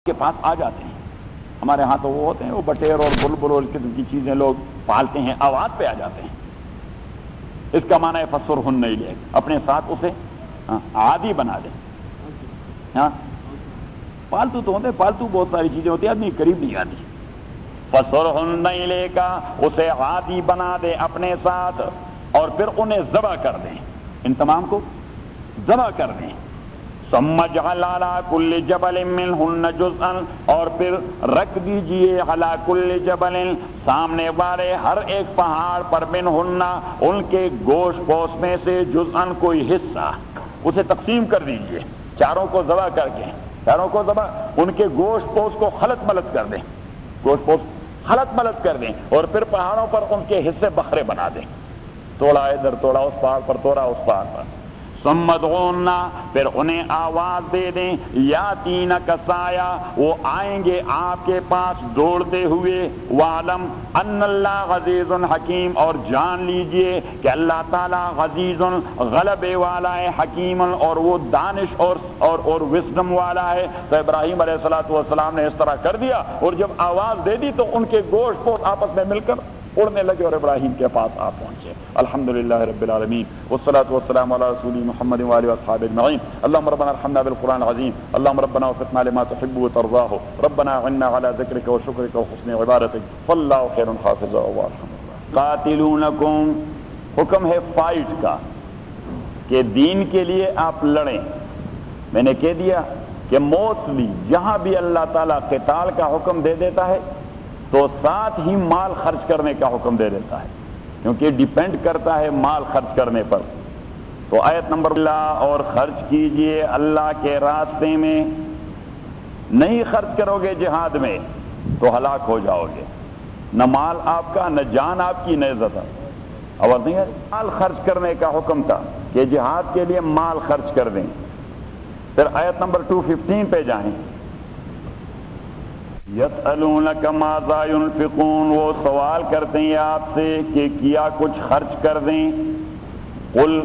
کے پاس آ جاتے ہیں. ہمارے ہاں تو وہ ہوتے ہیں وہ بٹیر اور بلبل اور اس قسم کی چیزیں لوگ پالتے ہیں، آواز پہ آ جاتے ہیں. اس کا معنی ہے فسرہن الیک، اپنے ساتھ اسے عادی بنا دیں. ہاں پالتو تو ہوتے ہیں، پالتو بہت ساری چیزیں ہوتی ہیں، آدمی قریب نہیں آتی. فسرہن الیک، اسے عادی بنا دے اپنے ساتھ، اور پھر انہیں ذبح کر دیں، ان تمام کو ذبح کر دیں. ثم اجعل علی کل جبل منہن جزءا، اور پھر رکھ دیجئے علی کل جبل، سامنے والے ہر ایک پہاڑ پر، منہن ان کے گوشت پوش میں سے، جزءا کوئی حصہ، اسے تقسیم کر دیجئے. چاروں کو ذبح کر کے، چاروں کو ذبح، ان کے گوشت پوش کو خلط ملط کر دیں، گوشت پوش خلط ملط کر دیں، اور پھر پہاڑوں پر ان کے حصے بکھرے بنا دیں. توڑا ادھر، توڑا اس پہاڑ پر، توڑا اس پہاڑ پر. ثم ادعونا، پھر انہیں آواز دے دیں، یاتینک سایہ، وہ آئیں گے آپ کے پاس دوڑتے ہوئے. وعلم ان اللہ عزیز حکیم، اور جان لیجئے کہ اللہ تعالیٰ عزیز غلبے والا ہے، حکیم اور وہ دانش اور وسڈم والا ہے. تو ابراہیم علیہ السلام نے اس طرح کر دیا، اور جب آواز دے دی تو ان کے گوشت پوش آپس میں مل کر اڑنے لگے اور ابراہیم کے پاس آپ پہنچے. الحمدللہ رب العالمین، والصلاة والسلام علی رسول محمد وآلہ وصحبہ اجمعین. اللہم ربنا ارحمنا بالقرآن العظیم، اللہم ربنا وفقنا لما تحب وترضاہ، ربنا اعنا علی ذکرک وشکرک وحسن عبادتک، فاللہ خیر حافظا وارحم اللہ. قاتلونکم، حکم ہے فائٹ کا، کہ دین کے لیے آپ لڑیں. میں نے کہہ دیا کہ موسٹلی جہاں بھی اللہ تعالیٰ قتال کا حکم دے دیتا ہے تو ساتھ ہی مال خرچ کرنے کا حکم دے دیتا ہے، کیونکہ ڈیپینڈ کرتا ہے مال خرچ کرنے پر. تو آیت نمبر اللہ، اور خرچ کیجئے اللہ کے راستے میں. نہیں خرچ کرو گے جہاد میں تو ہلاک ہو جاؤ گے، نہ مال آپ کا، نہ جان آپ کی، نہ عزت. آواز نہیں ہے؟ مال خرچ کرنے کا حکم تھا کہ جہاد کے لیے مال خرچ کر دیں. پھر آیت نمبر 215 پہ جائیں. یسألونک ماذا ينفقون، وہ سوال کرتے ہیں آپ سے کہ کیا کچھ خرچ کر دیں. قل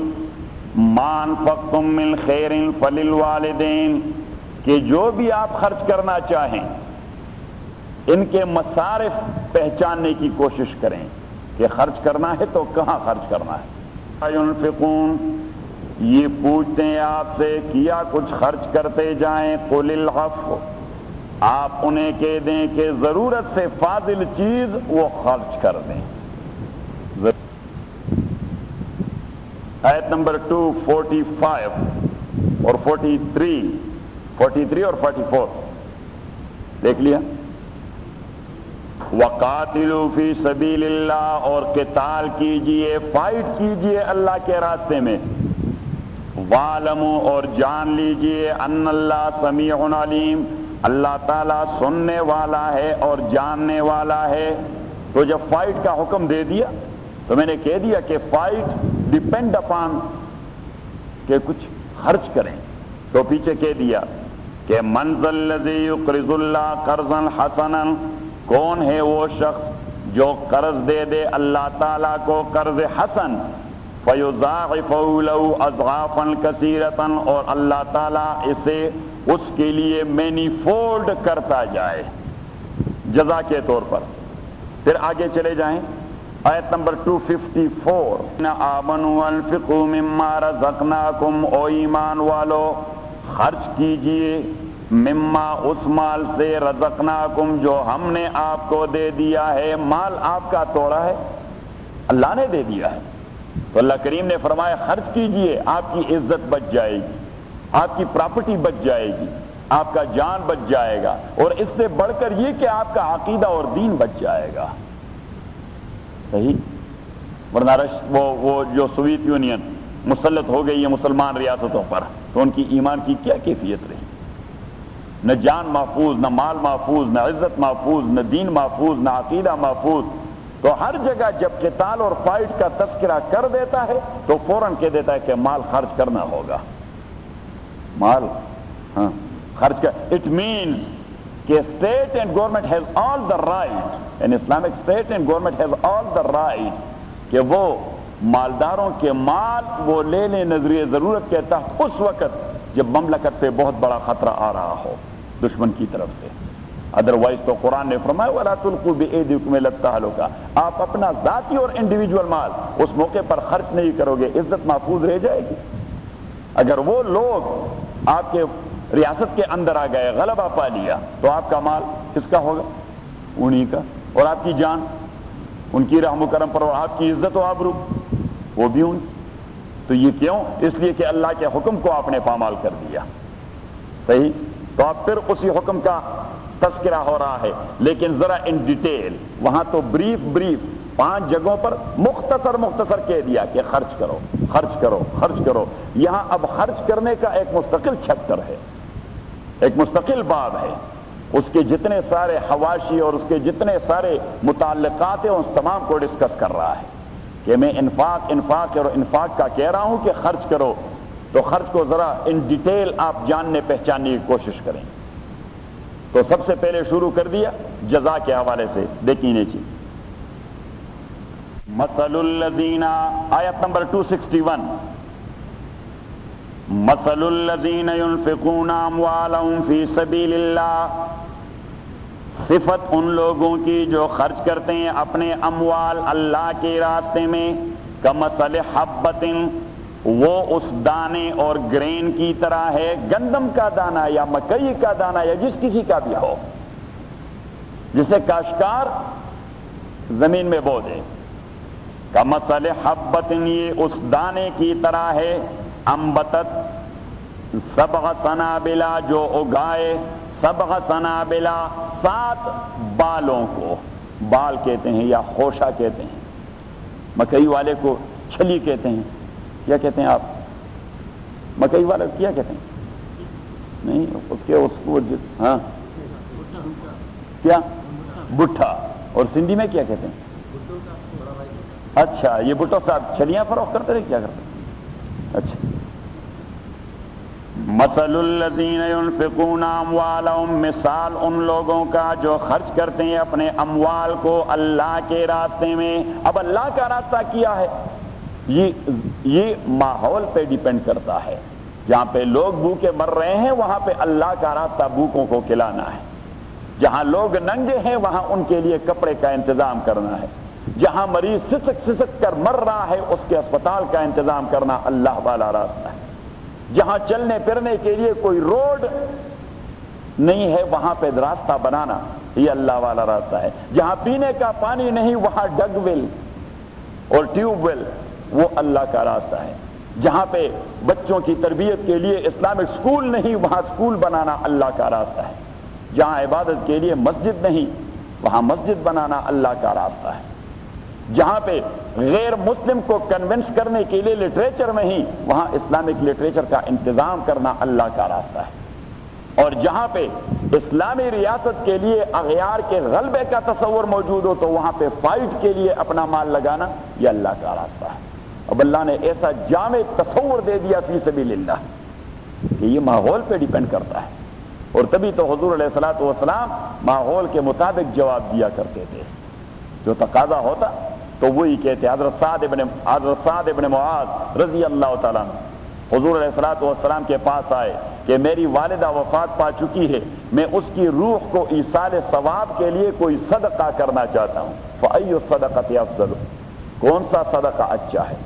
ما انفقتم من خیر فللوالدین، کہ جو بھی آپ خرچ کرنا چاہیں ان کے مصارف پہچاننے کی کوشش کریں کہ خرچ کرنا ہے تو کہاں خرچ کرنا ہے. ينفقون، یہ پوچھتے ہیں آپ سے کیا کچھ خرچ کرتے جائیں. قل العفو، آپ انہیں کہہ دیں کہ ضرورت سے فاضل چیز وہ خرچ کر دیں. آیت نمبر 245 اور 43 اور 44 دیکھ لیا. وَقَاتِلُوا فِي سَبِيلِ اللَّهِ، اور قتال کیجئے، فائٹ کیجئے اللہ کے راستے میں. وَاعْلَمُوا، اور جان لیجئے، أَنَّ اللَّهَ سَمِيعٌ عَلِيمٌ، اللہ تعالیٰ سننے والا ہے اور جاننے والا ہے. تو جب فائٹ کا حکم دے دیا تو میں نے کہہ دیا کہ فائٹ ڈیپینڈ اپان کہ کچھ خرچ کریں. تو پیچھے کہہ دیا کہ من ذا الذی یقرض اللہ قرضا حسنا، کون ہے وہ شخص جو قرض دے دے اللہ تعالیٰ کو قرض حسن. فَيُضَاعِفَهُ لَهُ أَضْعَافًا كَثِيرَةً، اور اللہ تعالیٰ اسے اس کے لیے مینی فولڈ کرتا جائے جزا کے طور پر. پھر آگے چلے جائیں. آیت نمبر 254 آمنوا انفقوا مما رزقناکم، او ایمان والو خرچ کیجئے، مما اس مال سے، رزقناکم جو ہم نے آپ کو دے دیا ہے. مال آپ کا توڑا ہے، اللہ نے دے دیا ہے. تو اللہ کریم نے فرمایا خرچ کیجئے، آپ کی عزت بچ جائے گی، آپ کی پراپرٹی بچ جائے گی، آپ کا جان بچ جائے گا، اور اس سے بڑھ کر یہ کہ آپ کا عقیدہ اور دین بچ جائے گا. صحیح؟ ورنہ وہ جو سوویت یونین مسلط ہو گئی ہے مسلمان ریاستوں پر، تو ان کی ایمان کی کیا کیفیت رہی؟ نہ جان محفوظ، نہ مال محفوظ، نہ عزت محفوظ، نہ دین محفوظ، نہ عقیدہ محفوظ. تو ہر جگہ جب قتال اور فائٹ کا تذکرہ کر دیتا ہے تو فوراً کہہ دیتا ہے کہ مال خرچ کرنا ہوگا. مال خرچ کر، اٹ مینز کہ state and government has all the right, in Islamic state and government has all the right کہ وہ مالداروں کے مال وہ لے لیں نظریہ ضرورت کے تحت اس وقت جب مملکت پہ بہت بڑا خطرہ آ رہا ہو. دشمن کی طرف سے. ادروائز تو قرآن نے فرمایا وَلَا تُلْقُوا بِأَيْدِيكُمْ إِلَى التَّهْلُكَةِ. آپ اپنا ذاتی اور انڈیویجول مال اس موقع پر خرچ نہیں کرو گے، عزت محفوظ رہ جائے گی. اگر وہ لوگ آپ کے ریاست کے اندر آ گئے، غلبہ پا لیا، تو آپ کا مال کس کا ہوگا؟ انہی کا. اور آپ کی جان ان کی رحم و کرم پر، اور آپ کی عزت و آبرو وہ بھی ان. تو یہ کیوں؟ اس لیے کہ اللہ کے حکم کو آپ نے پامال کر دیا. صحیح. تو آپ پھر اسی حکم کا تذکرہ ہو رہا ہے، لیکن ذرا ان ڈیٹیل. وہاں تو بریف 5 جگہوں پر مختصر کہہ دیا کہ خرچ کرو خرچ کرو خرچ کرو. یہاں اب خرچ کرنے کا ایک مستقل چیپٹر ہے، ایک مستقل باب ہے. اس کے جتنے سارے حواشی اور اس کے جتنے سارے متعلقات ہیں اس تمام کو ڈسکس کر رہا ہے کہ میں انفاق اور انفاق کا کہہ رہا ہوں کہ خرچ کرو. تو خرچ کو ذرا ان ڈیٹیل آپ جاننے پہچاننے کی کوشش کریں. تو سب سے پہلے شروع کر دیا جزا کے حوالے سے. دیکھیں نیچے مثل الذین، آیت نمبر 261. مثل الذین ينفقون اموالهم فی سبیل اللہ. صفت ان لوگوں کی جو خرچ کرتے ہیں اپنے اموال اللہ کے راستے میں. کمثل حبۃ، وہ اس دانے اور گرین کی طرح ہے، گندم کا دانہ یا مکئی کا دانہ یا جس کسی کا بھی ہو، جسے کاشتکار زمین میں بو دے. کمثل حبۃ، یہ اس دانے کی طرح ہے. انبتت 7 سنابلا، جو اگائے 7 سنابلا 7 بالوں کو. بال کہتے ہیں یا خوشہ کہتے ہیں. مکئی والے کو چھلی کہتے ہیں. کیا کہتے ہیں آپ؟ مکئی والے کیا کہتے ہیں؟ نہیں اس کو ہاں کیا بٹھا. اور سندھی میں کیا کہتے ہیں؟ اچھا یہ بھٹو صاحب چھلیاں فروخت کرتے رہے، کیا کرتے؟ اچھا. مثل الذین ينفقون اموالهم، مثال ان لوگوں کا جو خرچ کرتے ہیں اپنے اموال کو اللہ کے راستے میں. اب اللہ کا راستہ کیا ہے؟ یہ ماحول پہ ڈیپینڈ کرتا ہے. جہاں پہ لوگ بھوکے مر رہے ہیں وہاں پہ اللہ کا راستہ بھوکوں کو کھلانا ہے. جہاں لوگ ننگے ہیں وہاں ان کے لیے کپڑے کا انتظام کرنا ہے. جہاں مریض سسک کر مر رہا ہے اس کے اسپتال کا انتظام کرنا اللہ والا راستہ ہے. جہاں چلنے پھرنے کے لیے کوئی روڈ نہیں ہے وہاں پہ راستہ بنانا یہ اللہ والا راستہ ہے. جہاں پینے کا پانی نہیں وہاں ڈگ ویل اور ٹیوب ویل وہ اللہ کا راستہ ہے. جہاں پہ بچوں کی تربیت کے لیے اسلامک سکول نہیں وہاں سکول بنانا اللہ کا راستہ ہے. جہاں عبادت کے لیے مسجد نہیں وہاں مسجد بنانا اللہ کا راستہ ہے. جہاں پہ غیر مسلم کو کنونس کرنے کے لیے لٹریچر میں ہی وہاں اسلامک لٹریچر کا انتظام کرنا اللہ کا راستہ ہے. اور جہاں پہ اسلامی ریاست کے لیے اغیار کے غلبے کا تصور موجود ہو تو وہاں پہ فائٹ کے لیے اپنا مال لگانا یہ اللہ کا راستہ ہے. اب اللہ نے ایسا جامع تصور دے دیا فی سبیل اللہ کہ یہ ماحول پہ ڈیپینڈ کرتا ہے. اور تبھی تو حضور علیہ الصلوۃ والسلام ماحول کے مطابق جواب دیا کرتے تھے. جو تقاضا ہوتا تو وہی کہتے. حضرت سعد ابن معاذ رضی اللہ تعالیٰ عنہ حضور علیہ الصلوۃ والسلام کے پاس آئے کہ میری والدہ وفات پا چکی ہے، میں اس کی روح کو ایصال ثواب کے لیے کوئی صدقہ کرنا چاہتا ہوں. فأی الصدقۃ افضل، کون سا صدقہ اچھا ہے؟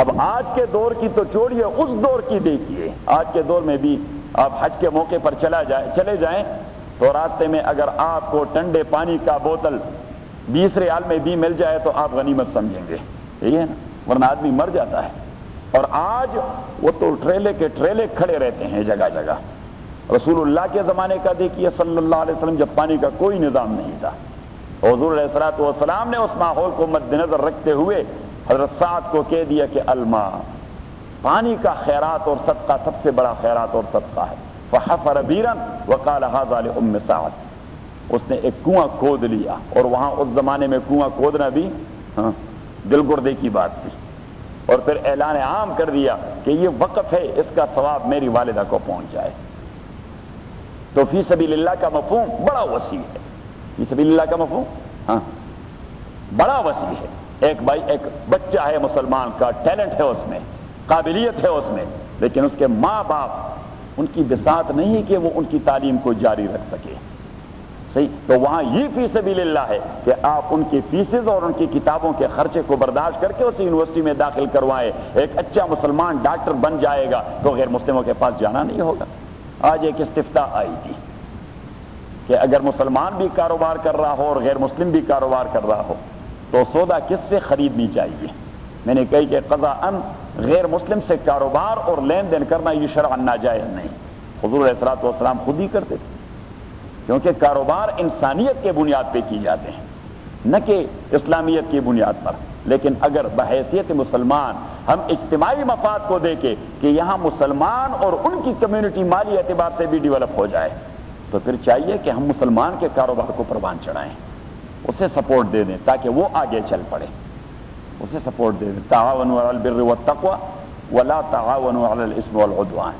اب آج کے دور کی تو چھوڑیے اس دور کی دیکھیے. آج کے دور میں بھی آپ حج کے موقع پر چلے جائیں تو راستے میں اگر آپ کو ٹھنڈے پانی کا بوتل 20 ریال میں بھی مل جائے تو آپ غنیمت سمجھیں گے. یہی ہے نا، ورنہ آدمی مر جاتا ہے. اور آج وہ تو ٹریلے کے ٹریلے کھڑے رہتے ہیں جگہ جگہ. رسول اللہ کے زمانے کا دیکھیے صلی اللہ علیہ وسلم جب پانی کا کوئی نظام نہیں تھا. حضور علیہ الصلوۃ والسلام نے اس ماحول کو مد نظر رکھتے ہوئے حضرت سعد کو کہہ دیا کہ الماء، پانی کا خیرات اور صدقہ سب سے بڑا خیرات اور صدقہ ہے. فحفر بیرا وقال هذا لأم سعد، اس نے ایک کنواں کھود لیا. اور وہاں اس زمانے میں کنواں کھودنا بھی دل گردے کی بات تھی. اور پھر اعلان عام کر دیا کہ یہ وقف ہے، اس کا ثواب میری والدہ کو پہنچ جائے. تو فی سبیل اللہ کا مفہوم بڑا وسیع ہے. فی سبیل اللہ کا مفہوم بڑا وسیع ہے. ایک بچہ ہے مسلمان کا ٹیلنٹ ہے اس میں، قابلیت ہے اس میں، لیکن اس کے ماں باپ ان کی بساط نہیں کہ وہ ان کی تعلیم کو جاری رکھ سکے. صحیح؟ تو وہاں یہ فی سبیل اللہ ہے کہ آپ ان کی فیسز اور ان کی کتابوں کے خرچے کو برداشت کر کے اسے یونیورسٹی میں داخل کروائیں. ایک اچھا مسلمان ڈاکٹر بن جائے گا تو غیر مسلموں کے پاس جانا نہیں ہوگا. آج ایک استفتاء آئی تھی کہ اگر مسلمان بھی کاروبار کر رہا ہو اور غیر مسلم بھی کاروبار کر رہا ہو تو سودا کس سے خریدنی چاہیے. میں نے کہی کہ قضاءً غیر مسلم سے کاروبار اور لین دین کرنا یہ شرعاً ناجائز نہیں. حضور علیہ الصلوۃ والسلام خود ہی کرتے تھے، کیونکہ کاروبار انسانیت کے بنیاد پہ کی جاتے ہیں نہ کہ اسلامیت کی بنیاد پر. لیکن اگر بحیثیت مسلمان ہم اجتماعی مفاد کو دیکھیں کہ یہاں مسلمان اور ان کی کمیونٹی مالی اعتبار سے بھی ڈیولپ ہو جائے تو پھر چاہیے کہ ہم مسلمان کے کاروبار کو پروان چڑھائیں، اسے سپورٹ دے دیں تاکہ وہ آگے چل پڑے. اسے سپورٹ دے دیں. تعاونوا علی البر والتقوی ولا تعاونوا علی الاثم والعدوان،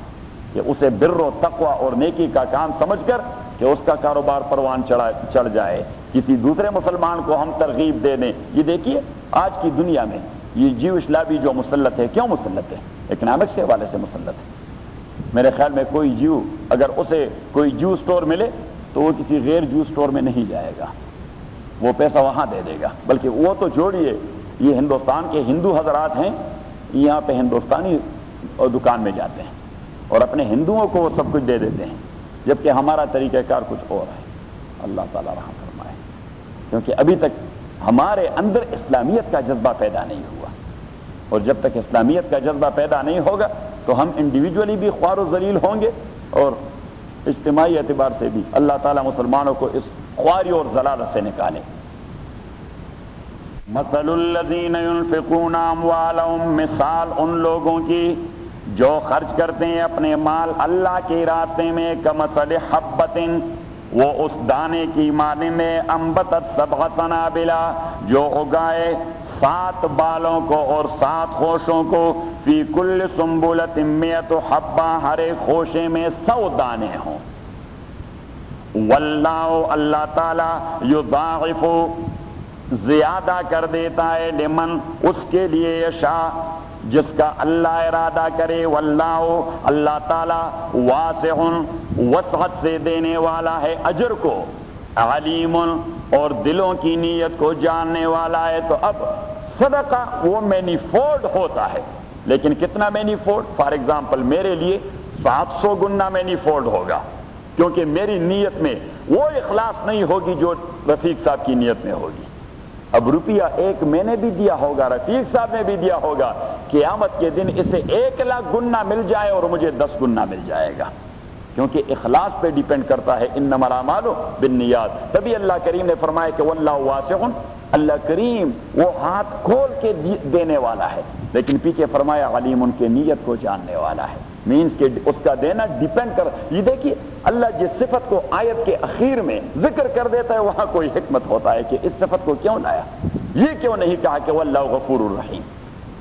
کہ اسے بر و تقوی اور نیکی کا کام سمجھ کر کہ اس کا کاروبار پروان چڑھ جائے. کسی دوسرے مسلمان کو ہم ترغیب دے دیں. یہ دیکھیے آج کی دنیا میں یہ جیوش لابی جو مسلط ہے، کیوں مسلط ہے؟ اکنامکس کے حوالے سے مسلط ہے. میرے خیال میں کوئی جیو اگر اسے کوئی جیو سٹور ملے تو وہ کسی غیر جیو سٹور میں نہیں جائے گا، وہ پیسہ وہاں دے دے گا. بلکہ وہ تو چھوڑیے، یہ ہندوستان کے ہندو حضرات ہیں، یہاں پہ ہندوستانی دکان میں جاتے ہیں اور اپنے ہندوؤں کو وہ سب کچھ دے دیتے ہیں، جبکہ ہمارا طریقہ کار کچھ اور ہے. اللہ تعالیٰ رحم فرمائے. کیونکہ ابھی تک ہمارے اندر اسلامیت کا جذبہ پیدا نہیں ہوا، اور جب تک اسلامیت کا جذبہ پیدا نہیں ہوگا تو ہم انڈیویجولی بھی خوار و ذلیل ہوں گے اور اجتماعی اعتبار سے بھی. اللہ تعالیٰ مسلمانوں کو اس خواری اور ضلالت سے نکالے. مثل الذین ينفقون اموالهم، مثال ان لوگوں کی جو خرچ کرتے ہیں اپنے مال اللہ کے راستے میں، کمثل حبۃ، وہ اس دانے کی مانند انبتت سبع سنابلا، جو اگائے 7 بالوں کو اور 7 خوشوں کو، فی کل سنبلۃ 100 حبہ، ہر ایک خوشے میں 100 دانے ہوں. واللہ، اللہ تعالی، یضاعف، زیادہ کر دیتا ہے، لمن، اس کے لیے، یشاء، جس کا اللہ ارادہ کرے. واللہ، اللہ تعالی، واسع، وسعت سے دینے والا ہے اجر کو، علیم، اور دلوں کی نیت کو جاننے والا ہے. تو اب صدقہ وہ مینی فولڈ ہوتا ہے، لیکن کتنا مینی فولڈ؟ فار ایگزامپل میرے لیے 700 گنا مینی فولڈ ہوگا، کیونکہ میری نیت میں وہ اخلاص نہیں ہوگی جو رفیق صاحب کی نیت میں ہوگی. اب روپیہ 1 میں نے بھی دیا ہوگا، رفیق صاحب نے بھی دیا ہوگا، قیامت کے دن اسے 1 لاکھ گنا مل جائے اور مجھے 10 گنا مل جائے گا، کیونکہ اخلاص پہ ڈیپینڈ کرتا ہے. انما الاعمال بالنیات. تبھی اللہ کریم نے فرمایا کہ واللہ واسع، اللہ کریم وہ ہاتھ کھول کے دینے والا ہے، لیکن پیچھے فرمایا علیم، ان کے نیت کو جاننے والا ہے. مینس کہ اس کا دینا ڈیپینڈ کر. یہ دیکھیے اللہ جس صفت کو آیت کے اخیر میں ذکر کر دیتا ہے وہاں کوئی حکمت ہوتا ہے کہ اس صفت کو کیوں لایا. یہ کیوں نہیں کہا کہ واللہ غفور الرحیم؟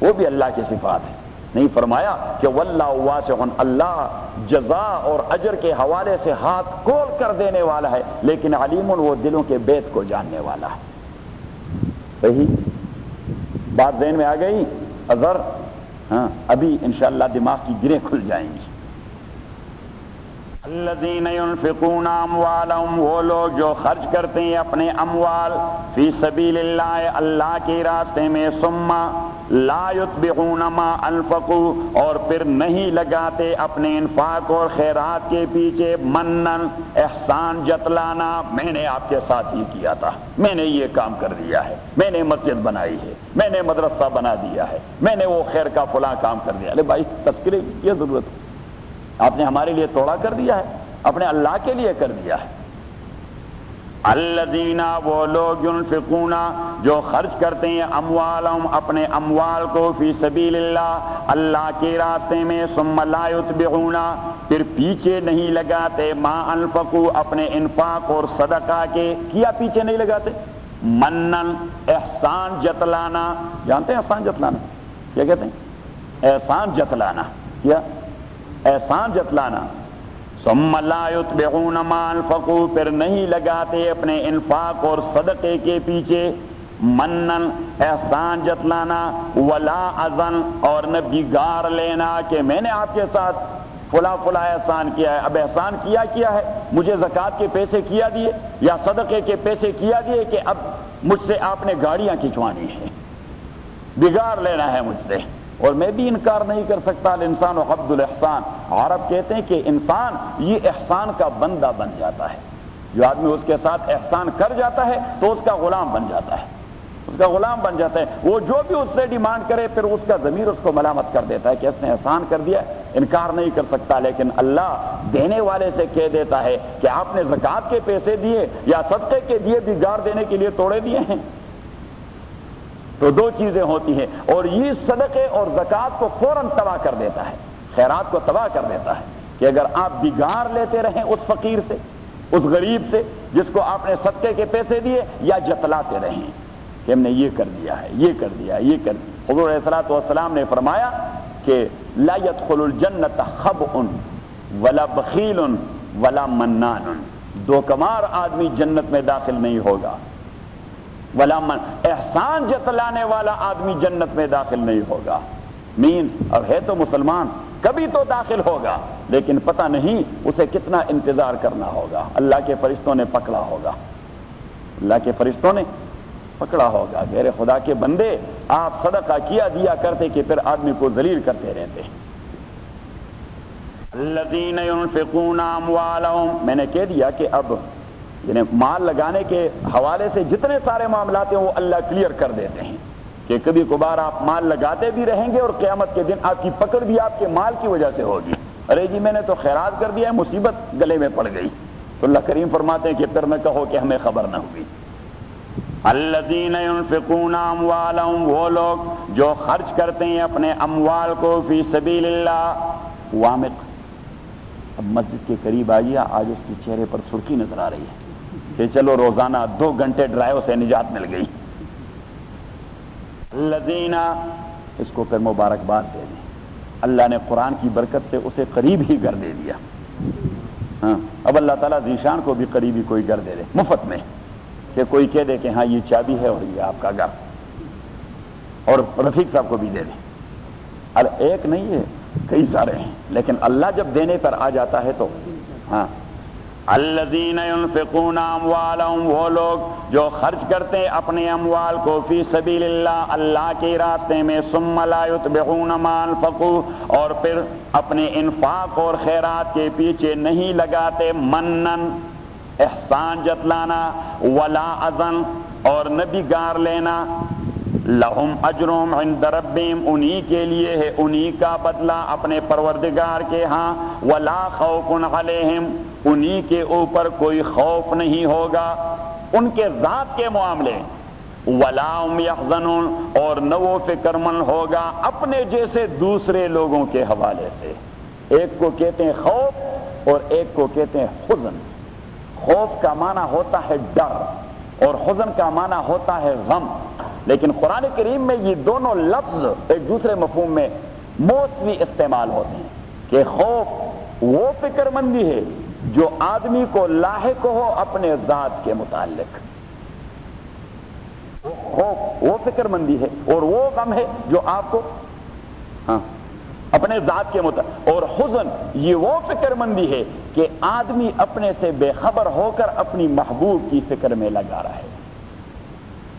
وہ بھی اللہ کی صفات ہے. نہیں فرمایا کہ واللہ واسع، اللہ جزا اور اجر کے حوالے سے ہاتھ کھول کر دینے والا ہے، لیکن علیم، وہ دلوں کے بیت کو جاننے والا ہے. صحیح بات ذہن میں آ گئی؟ اظہر ہاں، ابھی انشاءاللہ دماغ کی گریں کھل جائیں گی. الذین ینفقون اموالہم، وہ لوگ جو خرچ کرتے ہیں اپنے اموال، فی سبیل اللہ، اللہ کے راستے میں، ثم لا یتبعون ما انفقوا، اور پھر نہیں لگاتے اپنے انفاق اور خیرات کے پیچھے، منن، احسان جتلانا، میں نے آپ کے ساتھ یہ کیا تھا، میں نے یہ کام کر دیا ہے، میں نے مسجد بنائی ہے، میں نے مدرسہ بنا دیا ہے، میں نے وہ خیر کا فلاں کام کر دیا. ارے بھائی تذکرے کی کیا ضرورت ہے؟ آپ نے ہمارے لیے توڑا کر دیا ہے، اپنے اللہ کے لیے کر دیا ہے. الذین، وہ لوگ، ينفقون، جو خرچ کرتے ہیں اموالہم، اپنے اموال کو، فی سبیل اللہ، اللہ کے راستے میں، ثم لا یتبعون، پھر پیچھے نہیں لگاتے، ما انفقوا، اپنے انفاق اور صدقہ کے، کیا پیچھے نہیں لگاتے؟ منن، احسان جتلانا. جانتے ہیں احسان جتلانا کیا کہتے ہیں؟ احسان جتلانا. کیا؟ احسان جتلانا. ثم لا یتبعون ما انفقوا، پھر نہیں لگاتے اپنے انفاق اور صدقے کے پیچھے، منن، احسان جتلانا، ولا اذن، اور نہ بگاڑ لینا کہ میں نے آپ کے ساتھ فلاں فلاں احسان کیا ہے. اب احسان کیا ہے؟ مجھے زکوٰۃ کے پیسے کیا دیے یا صدقے کے پیسے کیا دیے کہ اب مجھ سے آپ نے گاڑیاں کھنچوانی ہیں، بگاڑ لینا ہے مجھ سے. اور میں بھی انکار نہیں کر سکتا، الانسان عبد الاحسان. عرب کہتے ہیں کہ انسان یہ احسان کا بندہ بن جاتا ہے. جو آدمی اس کے ساتھ احسان کر جاتا ہے تو اس کا غلام بن جاتا ہے، اس کا غلام بن جاتا ہے. وہ جو بھی اس سے ڈیمانڈ کرے پھر اس کا ضمیر اس کو ملامت کر دیتا ہے کہ اس نے احسان کر دیا، انکار نہیں کر سکتا. لیکن اللہ دینے والے سے کہہ دیتا ہے کہ آپ نے زکوٰۃ کے پیسے دیے یا صدقے کے دیے بگاڑ دینے کے لیے توڑے دیے ہیں. تو دو چیزیں ہوتی ہیں، اور یہ صدقے اور زکوٰۃ کو فوراً تباہ کر دیتا ہے، خیرات کو تباہ کر دیتا ہے. کہ اگر آپ بگاڑ لیتے رہیں اس فقیر سے، اس غریب سے جس کو آپ نے صدقے کے پیسے دیے، یا جتلاتے رہیں کہ ہم نے یہ کر دیا ہے، یہ کر دیا، یہ کر دیا. حضور علیہ الصلوۃ والسلام نے فرمایا کہ لا يدخل الجنت خبء ولا بخیل ولا منان. دوکمار آدمی جنت میں داخل نہیں ہوگا، ولا من احسان جتلانے والا آدمی جنت میں داخل نہیں ہوگا. مینز اب ہے تو مسلمان، کبھی تو داخل ہوگا، لیکن پتہ نہیں اسے کتنا انتظار کرنا ہوگا. اللہ کے فرشتوں نے پکڑا ہوگا، اللہ کے فرشتوں نے پکڑا ہوگا. غیر خدا کے بندے، آپ صدقہ کیا دیا کرتے کہ پھر آدمی کو ذلیل کرتے رہتے. الذین ينفقون اموالهم، میں نے کہہ دیا کہ اب یعنی مال لگانے کے حوالے سے جتنے سارے معاملات ہیں وہ اللہ کلیئر کر دیتے ہیں کہ کبھی کبھار آپ مال لگاتے بھی رہیں گے اور قیامت کے دن آپ کی پکڑ بھی آپ کے مال کی وجہ سے ہوگی. ارے جی میں نے تو خیرات کر دیا ہے، مصیبت گلے میں پڑ گئی. تو اللہ کریم فرماتے ہیں کہ پھر نہ کہو کہ ہمیں خبر نہ ہوئی. الذین ينفقون اموالهم، وہ لوگ جو خرچ کرتے ہیں اپنے اموال کو فی سبیل اللہ. وامق اب مسجد کے قریب آئیے، آج اس کے چہرے پر سرخی نظر آ رہی ہے کہ چلو روزانہ 2 گھنٹے ڈرائیو سے نجات مل گئی. الذین، اس کو پھر مبارکباد دے دیں، اللہ نے قرآن کی برکت سے اسے قریب ہی گھر دے دیا. ہاں اب اللہ تعالیٰ ذیشان کو بھی قریبی کوئی گھر دے دے مفت میں، کہ کوئی کہہ دے کہ ہاں یہ چابی ہے اور یہ آپ کا گھر، اور رفیق صاحب کو بھی دے دیں. ارے ایک نہیں ہے، کئی سارے ہیں، لیکن اللہ جب دینے پر آ جاتا ہے تو ہاں. الذین ينفقون اموالهم، وہ لوگ جو خرچ کرتے ہیں اپنے اموال کو فی سبیل اللہ، اللہ کے راستے میں، ثم لا يتبعون ما انفقوا، اور پھر اپنے انفاق اور خیرات کے پیچھے نہیں لگاتے، منن احسان جتلانا، ولا اذن اور نہ بگاڑ لینا. لہم اجرہم عند ربہم، انہی کے لیے ہے انہی کا بدلہ اپنے پروردگار کے ہاں. ولا خوف علیہم، انہی کے اوپر کوئی خوف نہیں ہوگا ان کے ذات کے معاملے. ولا هم يحزنون، اور نہ وہ فکر مند ہوگا اپنے جیسے دوسرے لوگوں کے حوالے سے. ایک کو کہتے ہیں خوف اور ایک کو کہتے ہیں حزن. خوف کا معنی ہوتا ہے ڈر اور حزن کا معنی ہوتا ہے غم. لیکن قرآن کریم میں یہ دونوں لفظ ایک دوسرے مفہوم میں موسٹلی استعمال ہوتے ہیں کہ خوف وہ فکر مندی ہے جو آدمی کو لاحق ہو اپنے ذات کے متعلق. خوف وہ فکر مندی ہے اور وہ غم ہے جو آپ کو اپنے ذات کے متعلق. اور حزن یہ وہ فکر مندی ہے کہ آدمی اپنے سے بے خبر ہو کر اپنی محبوب کی فکر میں لگا رہا ہے.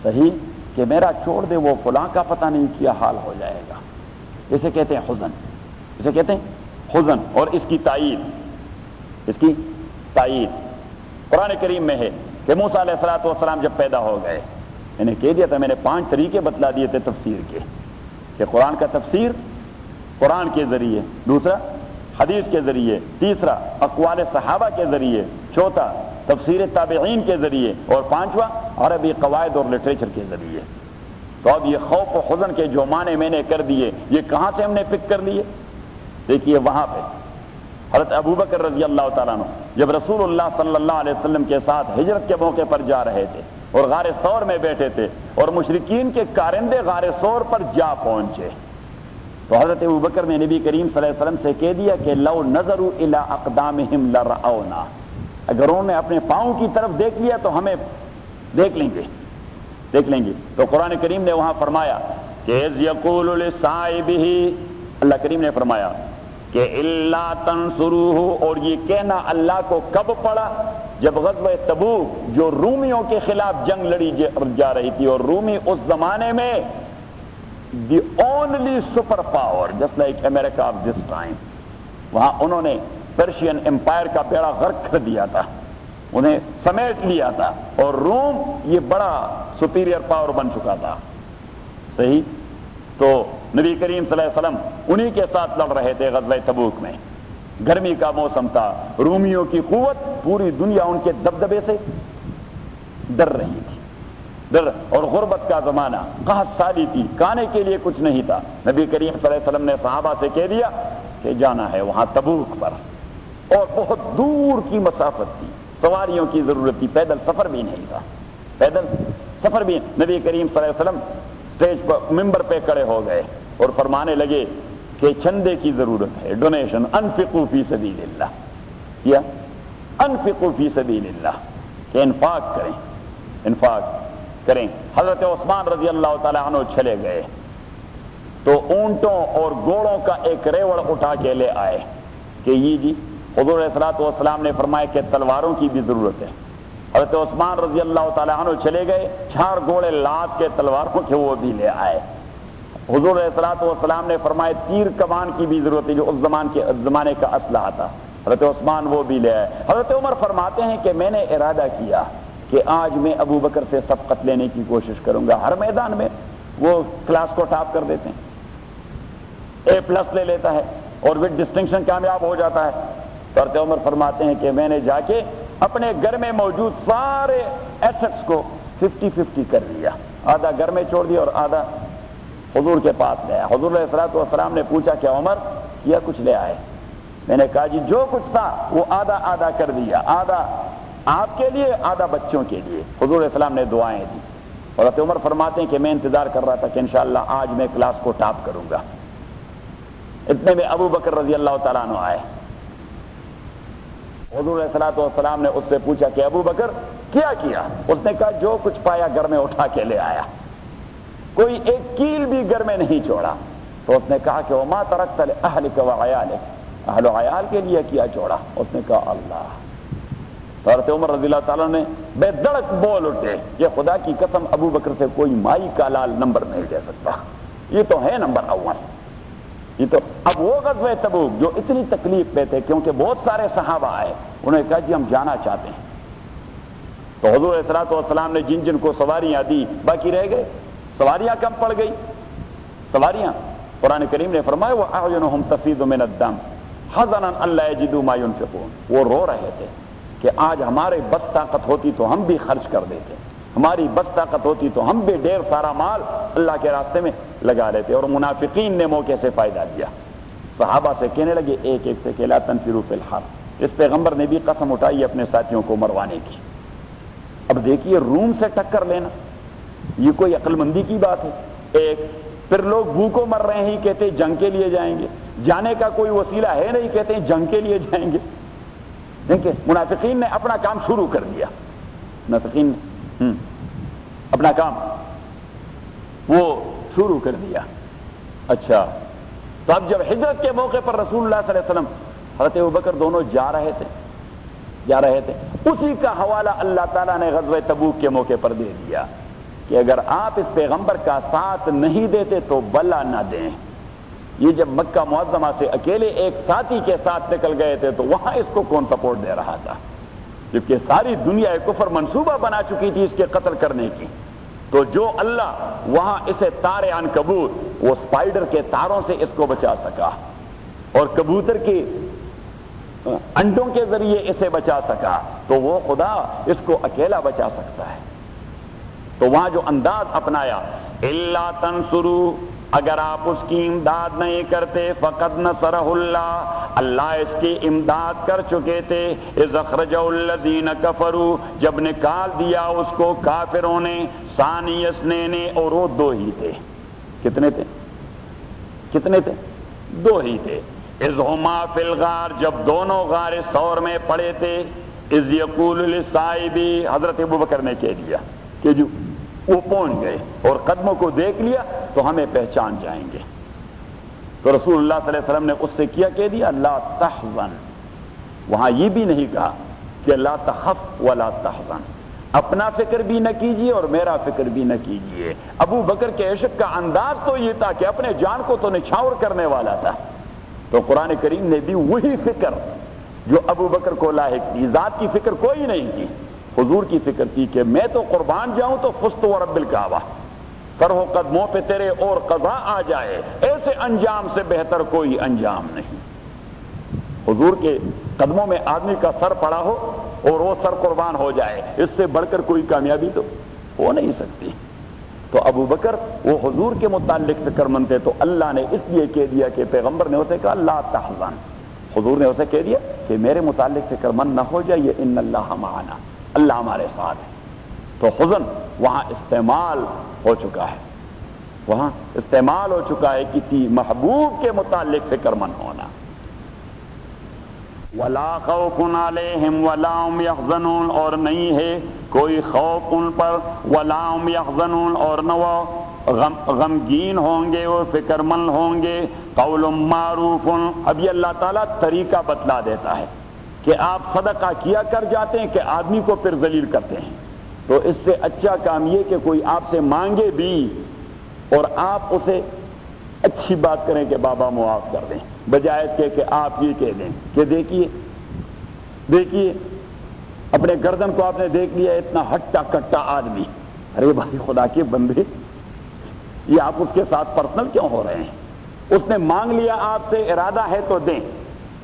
صحیح کہ میرا چھوڑ دے وہ فلاں کا پتہ نہیں کیا حال ہو جائے گا. اسے کہتے ہیں حزن، اسے کہتے ہیں حزن. اور اس کی تائید قرآن کریم میں ہے کہ موسیٰ علیہ السلام جب پیدا ہو گئے، انہیں کہہ دیا تھا، میں نے 5 طریقے بتلا دیے تھے تفسیر کے، کہ قرآن کا تفسیر قرآن کے ذریعے، دوسرا حدیث کے ذریعے، تیسرا اقوال صحابہ کے ذریعے، چوتھا تفسیر تابعین کے ذریعے، اور 5واں عربی قواعد اور لٹریچر کے ذریعے. تو اب یہ خوف و حزن کے جو معنی میں نے کر دیے، یہ کہاں سے ہم نے پک کر لیے؟ دیکھیے وہاں پہ حضرت ابوبکر رضی اللہ تعالیٰ عنہ جب رسول اللہ صلی اللہ علیہ وسلم کے ساتھ ہجرت کے موقع پر جا رہے تھے اور غار ثور میں بیٹھے تھے اور مشرکین کے کارندے غار ثور پر جا پہنچے، تو حضرت ابوبکر نے نبی کریم صلی اللہ علیہ وسلم سے کہہ دیا کہ لو نظروا الی اقدامہم لرأونا، اگر انہوں نے اپنے پاؤں کی طرف دیکھ لیا تو ہمیں دیکھ لیں گے. تو قرآن کریم نے وہاں فرمایا کہ اذ یقول لصاحبہ، اللہ کریم نے فرمایا کہ الا تنصروہ، اور یہ کہنا اللہ کو کب پڑا؟ جب غزوہ تبوک جو رومیوں کے خلاف جنگ لڑی جا رہی تھی، اور رومی اس زمانے میں the only super power just like America of this time, وہاں انہوں نے پرشین امپائر کا بیڑا غرق کر دیا تھا، انہیں سمیٹ لیا تھا، اور روم یہ بڑا سپیریئر پاور بن چکا تھا، صحیح؟ تو نبی کریم صلی اللہ علیہ وسلم انہی کے ساتھ لڑ رہے تھے غزوہ تبوک میں، گرمی کا موسم تھا، رومیوں کی قوت پوری دنیا ان کے دبدبے سے ڈر رہی تھی، اور غربت کا زمانہ، قحط سالی تھی، کھانے کے لیے کچھ نہیں تھا۔ نبی کریم صلی اللہ علیہ وسلم نے صحابہ سے کہہ دیا کہ جانا ہے وہاں تبوک پر، اور بہت دور کی مسافت تھی، سواریوں کی ضرورت تھی، پیدل سفر بھی نہیں تھا، پیدل سفر بھی۔ نبی کریم صلی اللہ علیہ وسلم اسٹیج پر ممبر پہ کھڑے ہو گئے اور فرمانے لگے کہ چندے کی ضرورت ہے، ڈونیشن، انفقوا فی سبیل اللہ، کیا انفقوا فی سبیل اللہ، کہ انفاق کریں، انفاق کریں۔ حضرت عثمان رضی اللہ تعالیٰ عنہ چلے گئے تو اونٹوں اور گھوڑوں کا ایک ریوڑ اٹھا کے لے آئے کہ یہ جی حضور علیہ الصلوۃ والسلام نے فرمایا کہ تلواروں کی بھی ضرورت ہے۔ حضرت عثمان رضی اللہ تعالیٰ عنہ چلے گئے، 4 گھوڑے لاد کے تلواروں کے وہ بھی لے آئے۔ حضور علیہ الصلوۃ والسلام نے فرمایا تیر کمان کی بھی ضرورت ہے، جو اس زمانے کا اسلحہ تھا، حضرت عثمان وہ بھی لے آئے۔ حضرت عمر فرماتے ہیں کہ میں نے ارادہ کیا کہ آج میں ابو بکر سے سبقت لینے کی کوشش کروں گا، ہر میدان میں وہ کلاس کو ٹاپ کر دیتے ہیں، A+ لے لیتا ہے اور وتھ ڈسٹنکشن کامیاب ہو جاتا ہے۔ تو حضرت عمر فرماتے ہیں کہ میں نے جا کے اپنے گھر میں موجود سارے ایسٹس کو 50-50 کر لیا، آدھا گھر میں چھوڑ دیا اور آدھا حضور کے پاس لے آیا۔ حضور علیہ الصلوۃ والسلام نے پوچھا کہ عمر کیا کچھ لے آئے؟ میں نے کہا جی جو کچھ تھا وہ آدھا آدھا کر دیا، آدھا آپ کے لیے، آدھا بچوں کے لیے۔ حضور علیہ السلام نے دعائیں دی، اور حضرت عمر فرماتے ہیں کہ میں انتظار کر رہا تھا کہ انشاءاللہ آج میں کلاس کو ٹاپ کروں گا۔ اتنے میں ابو بکر رضی اللہ تعالیٰ عنہ آئے۔ حضور علیہ السلام نے اس سے پوچھا کہ ابو بکر کیا کیا؟ اس نے کہا جو کچھ پایا گھر میں اٹھا کے لے آیا، کوئی ایک کیل بھی گھر میں نہیں چھوڑا۔ تو اس نے کہا کہ وما ترکت لأہلک وعیالک، اہل و عیال کے لیے کیا چھوڑا؟ اس نے کہا اللہ۔ تو حضرت عمر رضی اللہ تعالیٰ نے بے دڑک بول اٹھے کہ خدا کی قسم ابو بکر سے کوئی مائی کا لال نمبر نہیں دے سکتا، یہ تو ہے نمبر اول۔ یہ تو اب وہ غزوہ تبوک جو اتنی تکلیف پہ تھے کیونکہ بہت سارے صحابہ آئے، انہوں نے کہا جی ہم جانا چاہتے ہیں۔ تو حضور علیہ الصلوۃ والسلام نے جن جن کو سواریاں دی باقی رہ گئے، سواریاں کم پڑ گئی، سواریاں قرآن کریم نے فرمایا وَأَعْيُنُهُمْ تَفِيضُ مِنَ الدَّمْعِ حَزَنًا أَلَّا يَجِدُوا مَا يُنْفِقُونَ، وہ رو رہے تھے کہ آج ہمارے بس طاقت ہوتی تو ہم بھی خرچ کر دیتے، ہماری بس طاقت ہوتی تو ہم بھی ڈھیر سارا مال اللہ کے راستے میں لگا لیتے۔ اور منافقین نے موقع سے فائدہ لیا، صحابہ سے کہنے لگے ایک ایک سے کہ لا تنفروا فی الحر، اس پیغمبر نے بھی قسم اٹھائی اپنے ساتھیوں کو مروانے کی۔ اب دیکھیے روم سے ٹکر لینا یہ کوئی عقل مندی کی بات ہے؟ ایک پھر لوگ بھوکوں مر رہے ہیں کہتے ہیں جنگ کے لیے جائیں گے، جانے کا کوئی وسیلہ ہے نہیں کہتے ہیں جنگ کے لیے جائیں گے۔ دیکھیں منافقین نے اپنا کام شروع کر دیا، منافقین نے اپنا کام وہ شروع کر دیا۔ اچھا تو اب جب ہجرت کے موقع پر رسول اللہ صلی اللہ علیہ وسلم حضرت ابوبکر دونوں جا رہے تھے، اسی کا حوالہ اللہ تعالیٰ نے غزوہ تبوک کے موقع پر دے دیا کہ اگر آپ اس پیغمبر کا ساتھ نہیں دیتے تو بلا نہ دیں۔ یہ جب مکہ معظمہ سے اکیلے ایک ساتھی کے ساتھ نکل گئے تھے تو وہاں اس کو کون سپورٹ دے رہا تھا؟ جبکہ ساری دنیا کفر منصوبہ بنا چکی تھی اس کے قتل کرنے کی، تو جو اللہ وہاں اسے تار عنکبوت، وہ سپائڈر کے تاروں سے اس کو بچا سکا اور کبوتر کے انڈوں کے ذریعے اسے بچا سکا، تو وہ خدا اس کو اکیلا بچا سکتا ہے۔ تو وہاں جو انداز اپنایا الا تنصروا، اگر آپ اس کی امداد نہیں کرتے، فقد نصرہ اللہ، اللہ اس کی امداد کر چکے تھے، اذ اخرجہ الذین کفروا، جب نکال دیا اس کو کافروں نے، ثانی اثنین، اور وہ دو ہی تھے۔ کتنے تھے؟ دو ہی تھے۔ اذ ہما فی الغار، جب دونوں غار ثور میں پڑے تھے، اذ یقول لصاحبی، حضرت ابوبکر نے کہہ دیا کہ جو وہ پہنچ گئے اور قدموں کو دیکھ لیا تو ہمیں پہچان جائیں گے۔ تو رسول اللہ صلی اللہ علیہ وسلم نے اس سے کیا کہہ دیا لا تحزن. وہاں یہ بھی نہیں کہا کہ لا تخف ولا تحزن، اپنا فکر بھی نہ کیجیے اور میرا فکر بھی نہ کیجیے. ابو بکر کے عشق کا انداز تو یہ تھا کہ اپنے جان کو تو نچھاور کرنے والا تھا. تو قرآن کریم نے بھی وہی فکر جو ابو بکر کو لاحق تھی، ذات کی فکر کوئی نہیں تھی، حضور کی فکر تھی کہ میں تو قربان جاؤں تو فزت ورب الکعبہ، سر ہو قدموں پہ تیرے اور قضا آ جائے، ایسے انجام سے بہتر کوئی انجام نہیں. حضور کے قدموں میں آدمی کا سر پڑا ہو اور وہ سر قربان ہو جائے، اس سے بڑھ کر کوئی کامیابی تو ہو نہیں سکتی. تو ابو بکر وہ حضور کے متعلق فکر مند تھے، تو اللہ نے اس لیے کہہ دیا کہ پیغمبر نے اسے کہا لا تحزن، حضور نے اسے کہہ دیا کہ میرے متعلق فکر مند نہ ہو جائیے، ان اللہ معنا، اللہ ہمارے ساتھ ہے. تو حزن وہاں استعمال ہو چکا ہے، وہاں استعمال ہو چکا ہے کسی محبوب کے متعلق فکر مند ہونا. وَلَا خَوْفٌ عَلَيْهِمْ وَلَا هُمْ يَحْزَنُونَ، اور نہیں ہے کوئی خوف ان پر، وَلَا هُمْ يَحْزَنُونَ، اور نہ وہ غمگین ہوں گے، وہ فکر مند ہوں گے. قول معروف، اب یہ اللہ تعالیٰ طریقہ بتلا دیتا ہے کہ آپ صدقہ کیا کر جاتے ہیں کہ آدمی کو پھر ذلیل کرتے ہیں. تو اس سے اچھا کام یہ کہ کوئی آپ سے مانگے بھی اور آپ اسے اچھی بات کریں کہ بابا معاف کر دیں، بجائے اس کے کہ آپ یہ کہہ دیں کہ دیکھیے اپنے گردن کو آپ نے دیکھ لیا اتنا ہٹا کٹا آدمی، ارے بھائی خدا کے بندے یہ آپ اس کے ساتھ پرسنل کیوں ہو رہے ہیں؟ اس نے مانگ لیا آپ سے، ارادہ ہے تو دیں،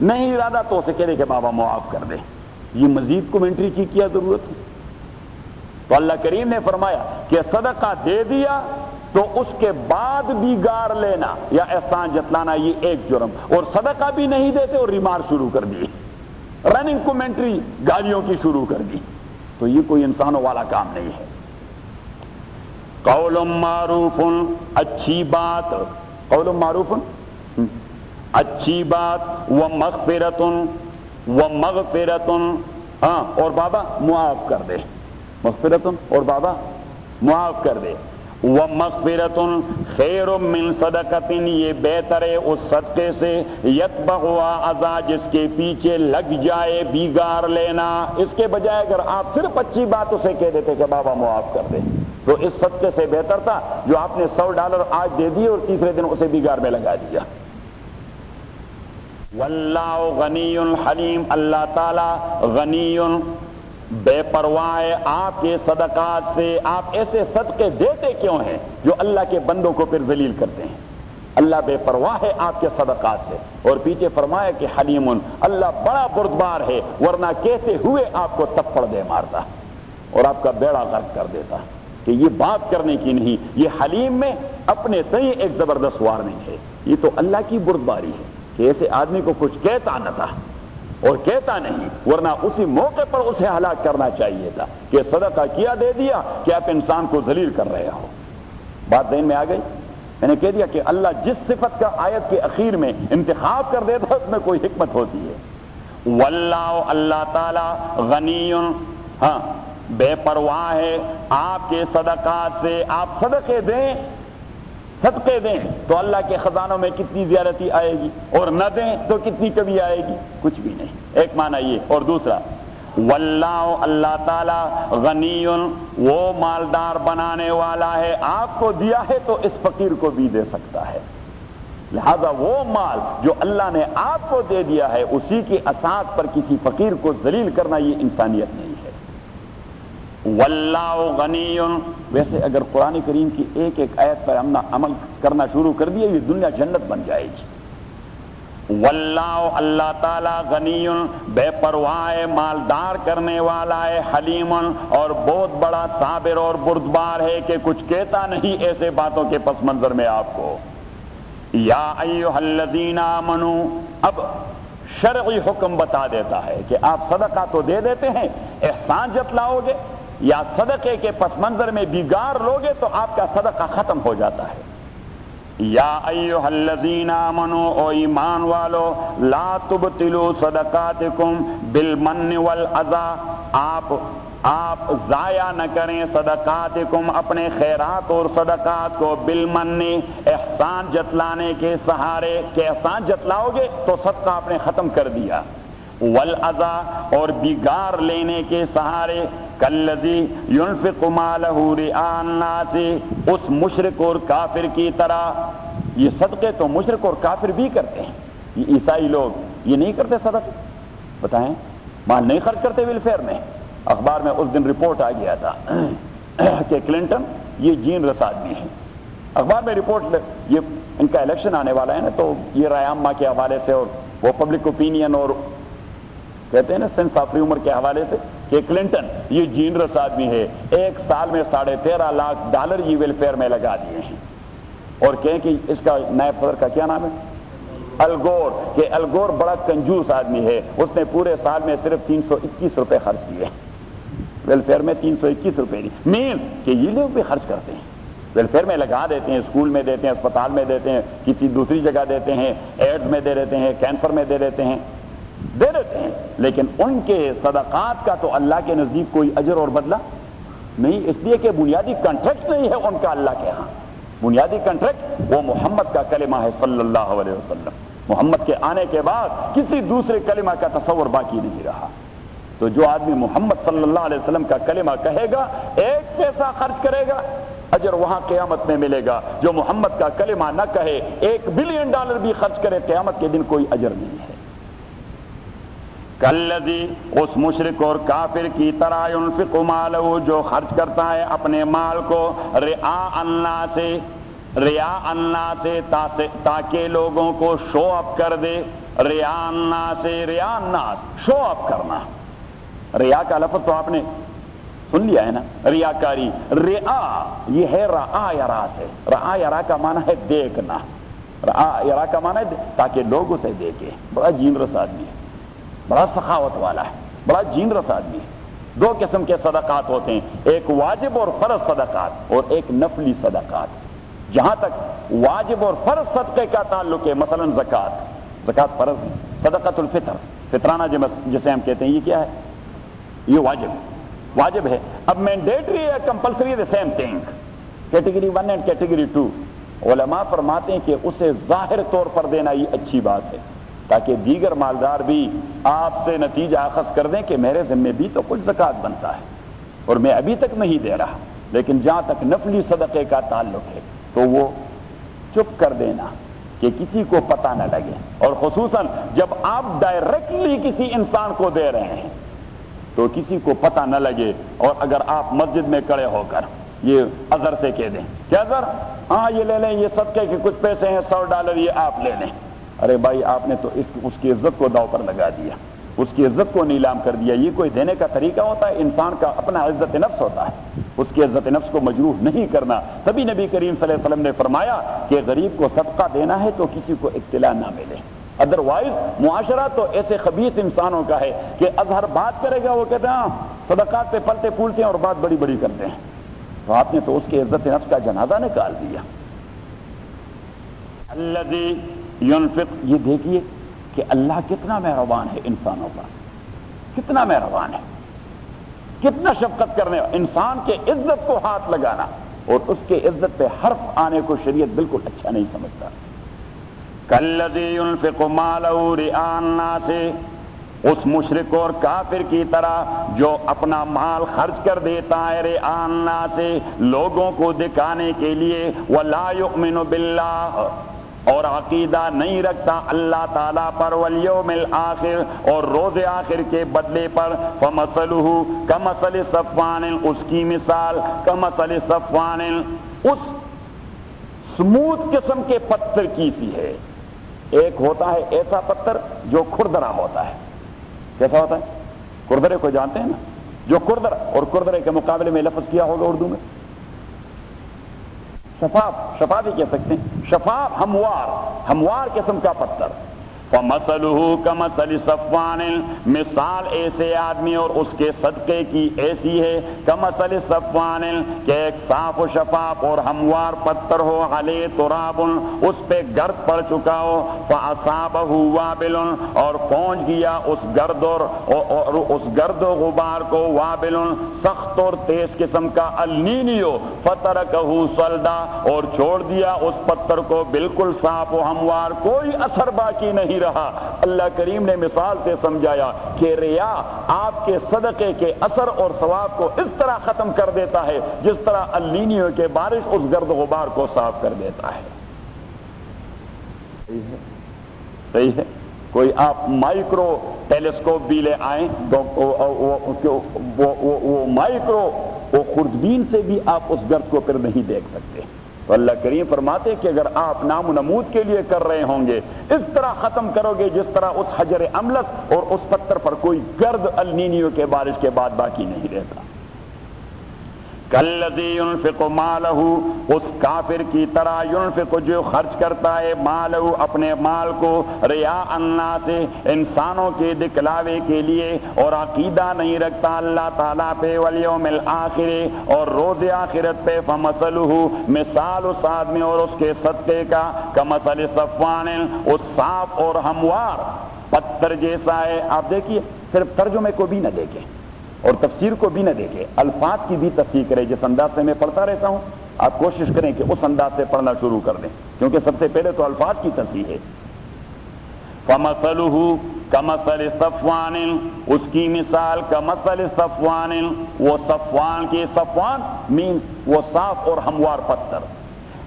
نہیں ارادہ تو اسے کہہ دیں کہ بابا معاف کر دیں. یہ مزید کومنٹری کی کیا ضرورت ہے؟ تو اللہ کریم نے فرمایا کہ صدقہ دے دیا تو اس کے بعد بھی گار لینا یا احسان جتلانا یہ ایک جرم، اور صدقہ بھی نہیں دیتے اور ریمار شروع کر دی، رننگ کومنٹری گالیوں کی شروع کر دی، تو یہ کوئی انسانوں والا کام نہیں ہے. قول معروف، اچھی بات، قول معروف اچھی بات، ومغفرۃ، ومغفرۃ، ہاں اور بابا معاف کر دے، مغفرۃ اور بابا معاف کر دے. ومغفرۃ خیر من صدقۃ، یہ بہتر ہے اس صدقے سے یتبعها اذى، جس کے پیچھے لگ جائے بیگار لینا. اس کے بجائے اگر آپ صرف اچھی بات اسے کہہ دیتے کہ بابا معاف کر دے تو اس صدقے سے بہتر تھا جو آپ نے $100 آج دے دیے اور تیسرے دن اسے بیگار میں لگا دیا. واللہ غنی حلیم، اللہ تعالی غنی بے پرواہ ہے آپ کے صدقات سے. آپ ایسے صدقے دیتے کیوں ہیں جو اللہ کے بندوں کو پھر ذلیل کرتے ہیں؟ اللہ بے پرواہ ہے آپ کے صدقات سے. اور پیچھے فرمایا کہ حلیم، اللہ بڑا بردبار ہے، ورنہ کہتے ہوئے آپ کو تپڑ دے مارتا اور آپ کا بیڑا غرق کر دیتا. کہ یہ بات کرنے کی نہیں، یہ حلیم میں اپنے تئیں ایک زبردست وارننگ ہے. یہ تو اللہ کی بردباری ہے کہ ایسے آدمی کو کچھ کہتا نہ تھا اور کہتا نہیں، ورنہ اسی موقع پر اسے ہلاک کرنا چاہیے تھا کہ صدقہ کیا دے دیا کہ آپ انسان کو ذلیل کر رہے ہو. بات ذہن میں آ گئی؟ میں نے کہہ دیا کہ اللہ جس صفت کا آیت کے اخیر میں انتخاب کر دیتا اس میں کوئی حکمت ہوتی ہے. واللہ، اللہ تعالی غنی، ہاں بے پرواہ ہے آپ کے صدقات سے. آپ صدقے دیں تو اللہ کے خزانوں میں کتنی زیادتی آئے گی، اور نہ دیں تو کتنی کمی آئے گی؟ کچھ بھی نہیں. ایک معنی یہ. اور دوسرا واللہ، اللہ تعالی غنی، وہ مالدار بنانے والا ہے. آپ کو دیا ہے تو اس فقیر کو بھی دے سکتا ہے. لہذا وہ مال جو اللہ نے آپ کو دے دیا ہے اسی کی اساس پر کسی فقیر کو ذلیل کرنا یہ انسانیت نہیں ہے. واللہ غنی، ویسے اگر قرآن کریم کی ایک ایک آیت پر ہم عمل کرنا شروع کر دیا یہ دنیا جنت بن جائے گی. واللہ، اللہ تعالی غنی، بے پرواہ ہے، مالدار کرنے والا ہے، حلیم، اور بہت بڑا صابر اور بردبار ہے کہ کچھ کہتا نہیں ایسے باتوں کے پس منظر میں آپ کو. یا ایھا الذین آمنوا، اب شرعی حکم بتا دیتا ہے کہ آپ صدقہ تو دے دیتے ہیں، احسان جتلاؤ گے یا صدقے کے پس منظر میں بگاڑ لوگے تو آپ کا صدقہ ختم ہو جاتا ہے. یا ایھا الذین آمنوا، او ایمان والو، لا تبطلوا صدقاتکم بالمن والاذی، آپ آپ ضائع نہ کریں صدقاتکم اپنے خیرات اور صدقات کو بالمن احسان جتلانے کے سہارے، کہ احسان جتلاؤ گے تو صدقہ آپ نے ختم کر دیا، والعزا اور بگار لینے کے سہارے، کالذی ينفق مالہ رئاء الناس اس مشرک اور کافر کی طرح۔ یہ صدقے تو مشرک اور کافر بھی کرتے ہیں، یہ عیسائی لوگ یہ نہیں کرتے صدقے، بتائیں مال نہیں خرچ کرتے ویلفیئر میں۔ اخبار میں اس دن رپورٹ آ گیا تھا کہ کلنٹن یہ جین رس آدمی ہے، اخبار میں رپورٹ، یہ ان کا الیکشن آنے والا ہے نا، تو یہ رائے عامہ کے حوالے سے اور وہ پبلک اوپینین اور کہتے ہیں نا سینس آف ہیومر کے حوالے سے کہ کلنٹن یہ جین رس آدمی ہے، ایک سال میں $13.5 لاکھ یہ ویلفیئر میں لگا دیے ہیں، اور کہیں کہ اس کا نائب صدر کا کیا نام ہے، الگور، کہ الگور بڑا کنجوس آدمی ہے، اس نے پورے سال میں صرف $321 خرچ کیے ویلفیئر میں، $321 نہیں، مینز کہ یہ لوگ بھی خرچ کرتے ہیں، ویلفیئر میں لگا دیتے ہیں، اسکول میں دیتے ہیں، اسپتال میں دیتے ہیں، کسی دوسری جگہ دیتے ہیں، ایڈز میں دے دیتے ہیں، کینسر میں دے دیتے ہیں، لیکن ان کے صدقات کا تو اللہ کے نزدیک کوئی اجر اور بدلہ نہیں، اس لیے کہ بنیادی کنٹریکٹ نہیں ہے ان کا اللہ کے ہاں، بنیادی کنٹریکٹ وہ محمد کا کلمہ ہے صلی اللہ علیہ وسلم، محمد کے آنے کے بعد کسی دوسرے کلمہ کا تصور باقی نہیں رہا۔ تو جو آدمی محمد صلی اللہ علیہ وسلم کا کلمہ کہے گا، ایک پیسہ خرچ کرے گا، اجر وہاں قیامت میں ملے گا۔ جو محمد کا کلمہ نہ کہے، $1 بلین بھی خرچ کرے، قیامت کے دن کوئی اجر نہیں ہے۔ کالذی اس مشرک اور کافر کی طرح ينفق مالہ جو خرچ کرتا ہے اپنے مال کو رئاء الناس، رئاء الناس تاکہ لوگوں کو شو اپ کر دے، رئاء الناس، رئاء الناس شو اپ کرنا، ریا کا لفظ تو آپ نے سن لیا ہے نا، ریاکاری، ریا یہ ہے رعا یرا سے، رعا یرا کا معنی ہے دیکھنا، رعا یرا کا معنی ہے تاکہ لوگ اسے دیکھیں۔ بڑا جین رس آدمی ہے، بڑا سخاوت والا ہے، بڑا جین رس آدمی ہے۔ 2 قسم کے صدقات ہوتے ہیں، ایک واجب اور فرض صدقات اور ایک نفلی صدقات۔ جہاں تک واجب اور فرض صدقے کا تعلق ہے، مثلا زکوٰۃ فرض ہے، صدقۃ الفطر فطرانہ جسے ہم کہتے ہیں، یہ کیا ہے؟ یہ واجب ہے۔ اب مینڈیٹری ہے، compulsory the same thing, category 1 and category 2۔ علماء فرماتے ہیں کہ اسے ظاہر طور پر دینا یہ اچھی بات ہے، تاکہ دیگر مالدار بھی آپ سے نتیجہ اخذ کر دیں کہ میرے ذمے بھی تو کچھ زکوٰۃ بنتا ہے اور میں ابھی تک نہیں دے رہا۔ لیکن جہاں تک نفلی صدقے کا تعلق ہے تو وہ چپ کر دینا کہ کسی کو پتہ نہ لگے، اور خصوصاً جب آپ ڈائریکٹلی کسی انسان کو دے رہے ہیں تو کسی کو پتہ نہ لگے۔ اور اگر آپ مسجد میں کھڑے ہو کر یہ اظہر سے کہہ دیں کہ اظہر ہاں یہ لے لیں، یہ صدقے کے کچھ پیسے ہیں $100 یہ آپ لے لیں، ارے بھائی آپ نے تو اس کی عزت کو داؤ پر لگا دیا، اس کی عزت کو نیلام کر دیا۔ یہ کوئی دینے کا طریقہ ہوتا ہے؟ انسان کا اپنا عزت نفس ہوتا ہے، اس کی عزت نفس کو مجروح نہیں کرنا۔ تبھی نبی کریم صلی اللہ علیہ وسلم نے فرمایا کہ غریب کو صدقہ دینا ہے تو کسی کو اطلاع نہ ملے، ادروائز معاشرہ تو ایسے خبیث انسانوں کا ہے کہ اظہر بات کرے گا، وہ کہتے ہیں صدقات پہ پلتے پھولتے ہیں اور بات بڑی بڑی کرتے ہیں، تو آپ نے تو اس کی عزت نفس کا جنازہ نکال دیا۔ الذی ينفق، یہ دیکھیے کہ اللہ کتنا مہربان ہے انسانوں پر، کتنا مہربان ہے، کتنا شفقت کرنے، انسان کے عزت کو ہاتھ لگانا اور اس کے عزت پہ حرف آنے کو شریعت بالکل اچھا نہیں سمجھتا۔ کالذی ينفق مالہ رئاء الناس، اس مشرک اور کافر کی طرح جو اپنا مال خرچ کر دیتا ہے رئاء الناس لوگوں کو دکھانے کے لیے، ولا یؤمن باللہ اور عقیدہ نہیں رکھتا اللہ تعالیٰ پر، والیوم الآخر اور روز آخر کے بدلے پر، فمثلہ کمثل صفوان، اس کی مثال کمثل صفوان، اس سموتھ قسم کے پتھر کی سی ہے۔ ایک ہوتا ہے ایسا پتھر جو کھردرا ہوتا ہے، کیسا ہوتا ہے؟ کھردرے کو جانتے ہیں نا، جو کھردرا، اور کھردرے کے مقابلے میں لفظ کیا ہوگا اردو میں؟ شفاف، شفاف ہی کہہ سکتے ہیں، شفاف ہموار قسم کا پتھر۔ فَمَثَلُهُ كَمَثَلِ صَفْوَانٍ مثال ایسے آدمی اور اس کے صدقے کی ایسی ہے کَمَثَلِ صَفْوَانٍ کہ ایک صاف و شفاف اور ہموار پتھر ہو عَلَيْهِ تُرَابٌ اس پہ گرد پڑ چکا ہو فَأَصَابَهُ وَابِلٌ اور پہنچ گیا اس گرد اور اس گرد و غبار کو وابل سخت اور تیز قسم کا النینیو فَتَرَكَهُ صَلْدًا اور چھوڑ دیا اس پتھر کو بالکل صاف و ہموار کوئی اثر باقی نہیں رہا۔ اللہ کریم نے مثال سے سمجھایا کہ ریا آپ کے صدقے کے اثر اور ثواب کو اس طرح ختم کر دیتا ہے جس طرح النینیو کے بارش اس گرد و غبار کو صاف کر دیتا ہے۔ صحیح ہے؟ صحیح ہے؟ کوئی آپ مائکرو ٹیلیسکوپ بھی لے آئیں وہ مائکرو وہ خوردبین سے بھی آپ اس گرد کو پھر نہیں دیکھ سکتے۔ تو اللہ کریم فرماتے ہیں کہ اگر آپ نام و نمود کے لیے کر رہے ہوں گے اس طرح ختم کرو گے جس طرح اس حجر املس اور اس پتھر پر کوئی گرد النینیو کے بارش کے بعد باقی نہیں رہتا۔ کالذی ينفق مالہ اس کافر کی طرح ينفق جو خرچ کرتا ہے مالہ اپنے مال کو ریا الناس انسانوں کے دکھلاوے کے لیے اور عقیدہ نہیں رکھتا اللہ تعالیٰ پہ والیوم الآخر اور روز آخرت پہ فمثلہ مثال اس آدمی اور اس کے صدقے کا کمثل صفوان اس صاف اور ہموار پتھر جیسا ہے۔ آپ دیکھیے صرف ترجمے کو بھی نہ دیکھیں اور تفسیر کو بھی نہ دیکھیں الفاظ کی بھی تصحیح کریں۔ جس انداز سے میں پڑھتا رہتا ہوں آپ کوشش کریں کہ اس انداز سے پڑھنا شروع کر دیں کیونکہ سب سے پہلے تو الفاظ کی تصحیح ہے۔ فَمَثَلُهُ كَمَثَلِ صَفْوَانٍ اس کی مثال کَمَثَلِ صَفْوَانٍ وہ صفوان کی صفوان مینز وہ صاف اور ہموار پتھر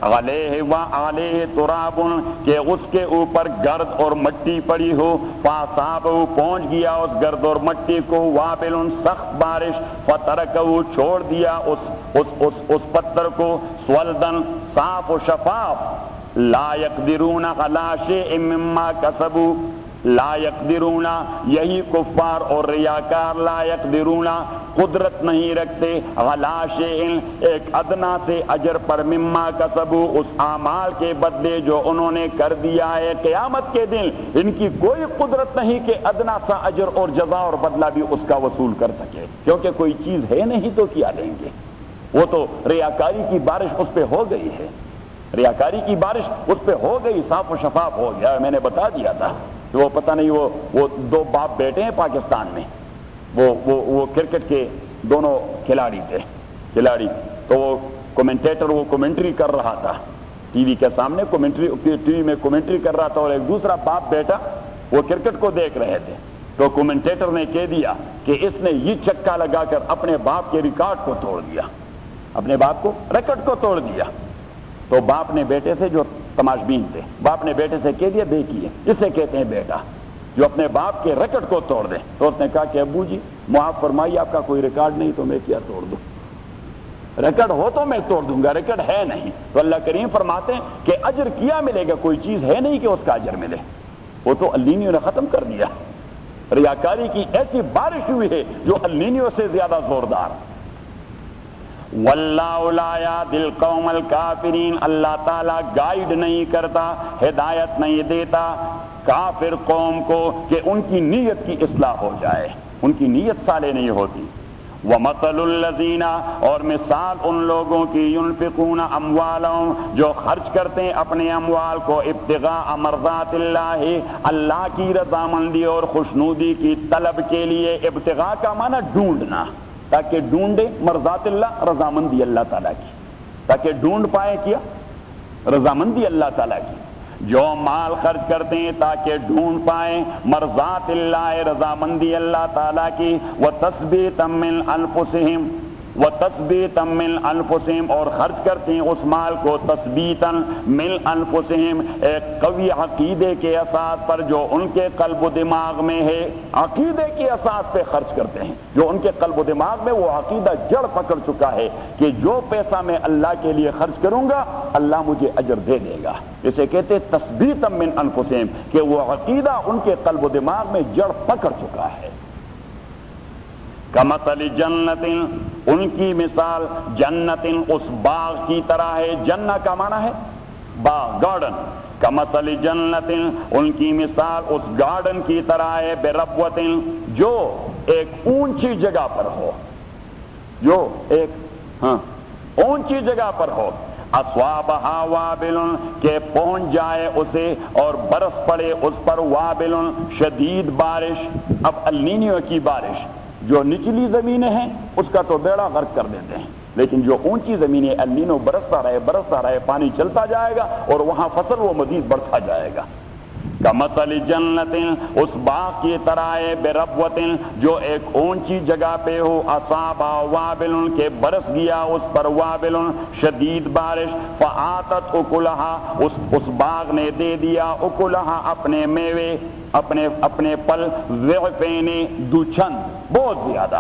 علیہ وعلیہ تراب کہ اس کے اوپر گرد اور مٹی پڑی ہو فاصابہ پہنچ گیا اس گرد اور مٹی کو وابل سخت بارش فترکہ چھوڑ دیا اس پتھر کو سولدن صاف و شفاف لا یقدرون علی شیء مما کسبوا لا یقدرون یہی کفار اور ریاکار لا یقدرون قدرت نہیں رکھتے علی شیء ایک ادنا سے اجر پر مما کسبوا اس اعمال کے بدلے جو انہوں نے کر دیا ہے۔ قیامت کے دن ان کی کوئی قدرت نہیں کہ ادنا سا اجر اور جزا اور بدلہ بھی اس کا وصول کر سکے کیونکہ کوئی چیز ہے نہیں تو کیا دیں گے۔ وہ تو ریاکاری کی بارش اس پہ ہو گئی ہے، ریاکاری کی بارش اس پہ ہو گئی، صاف و شفاف ہو گیا۔ میں نے بتا دیا تھا کہ وہ پتہ نہیں وہ دو باپ بیٹے ہیں پاکستان میں وہ کرکٹ کے دونوں کھلاڑی تھے تو وہ کومنٹیٹر وہ کومنٹری کر رہا تھا ٹی وی کے سامنے ٹی وی میں کومنٹری کر رہا تھا اور ایک دوسرا باپ بیٹا وہ کرکٹ کو دیکھ رہے تھے تو کومنٹیٹر نے کہہ دیا کہ اس نے یہ چکا لگا کر اپنے باپ کے ریکارڈ کو توڑ دیا، اپنے باپ کو ریکارڈ کو توڑ دیا۔ تو باپ نے بیٹے سے جو تماشبین تھے باپ نے بیٹے سے کہہ دیا دیکھیے اسے کہتے ہیں بیٹا جو اپنے باپ کے ریکارڈ کو توڑ دے۔ تو اس نے کہا کہ ابو جی معاف فرمائیے آپ کا کوئی ریکارڈ نہیں تو میں کیا توڑ دوں، ریکارڈ ہو تو میں توڑ دوں گا، ریکارڈ ہے نہیں۔ تو اللہ کریم فرماتے ہیں کہ اجر کیا ملے گا، کوئی چیز ہے نہیں کہ اس کا اجر ملے، وہ تو النینیو نے ختم کر دیا۔ ریاکاری کی ایسی بارش ہوئی ہے جو النینیو سے زیادہ زوردار۔ واللہ لا یہدی القوم الکافرین اللہ تعالیٰ گائیڈ نہیں کرتا، ہدایت نہیں دیتا کافر قوم کو کہ ان کی نیت کی اصلاح ہو جائے، ان کی نیت صالح نہیں ہوتی۔ وَمَثَلُ الَّذِينَ اور مثال ان لوگوں کی ينفقون اموالهم جو خرچ کرتے ہیں اپنے اموال کو ابتغاء مرضات اللہ اللہ کی رضامندی اور خوشنودی کی طلب کے لیے۔ ابتغاء کا معنی ڈھونڈنا، تاکہ ڈھونڈے مرضات اللہ رضامندی اللہ تعالیٰ کی، تاکہ ڈھونڈ پائے کیا رضامندی اللہ تعالیٰ کی۔ جو مال خرچ کرتے ہیں تاکہ ڈھونڈ پائیں مرضات اللہ رضامندی اللہ تعالیٰ کی۔ وَتَثْبِيتًا مِّنْ أَنفُسِهِمْ وَتَثْبِيتًا مِّنْ أَنفُسِهِمْ اور خرچ کرتے ہیں اس مال کو تثبیتاً مِّنْ أَنفُسِهِمْ ایک قوی عقیدے کے اساس پر جو ان کے قلب و دماغ میں ہے، عقیدے کے اساس پہ خرچ کرتے ہیں جو ان کے قلب و دماغ میں وہ عقیدہ جڑ پکڑ چکا ہے کہ جو پیسہ میں اللہ کے لیے خرچ کروں گا اللہ مجھے اجر دے دے گا۔ اسے کہتے ہیں تثبیتاً مِّنْ أَنفُسِهِمْ کہ وہ عقیدہ ان کے قلب و دماغ میں جڑ پکڑ چکا ہے۔ کمثل جنت ان کی مثال جنت اس باغ کی طرح ہے۔ جنہ کا معنی ہے باغ گارڈن، کمثل جنت ان کی مثال اس گارڈن کی طرح ہے، بربوت جو ایک اونچی جگہ پر ہو، جو ایک اونچی جگہ پر ہو، اصوابہا وابل کہ پہنچ جائے اسے اور برس پڑے اس پر، وابل شدید بارش۔ اب النینیو کی بارش جو نچلی زمینیں ہیں اس کا تو بیڑا غرق کر دیتے ہیں، لیکن جو اونچی زمینیں النینو برستا رہے پانی چلتا جائے گا اور وہاں فصل وہ مزید بڑھتا جائے گا۔ کمثل جنت اس باغ کی طرح ہے، بربوت جو ایک اونچی جگہ پہ ہو، اصابہ وابل کے برس گیا اس پر، وابل شدید بارش، فآتت اکلہا اس باغ نے دے دیا، اکلہا اپنے میوے، اپنے پل، ضعفین دوچند بہت زیادہ۔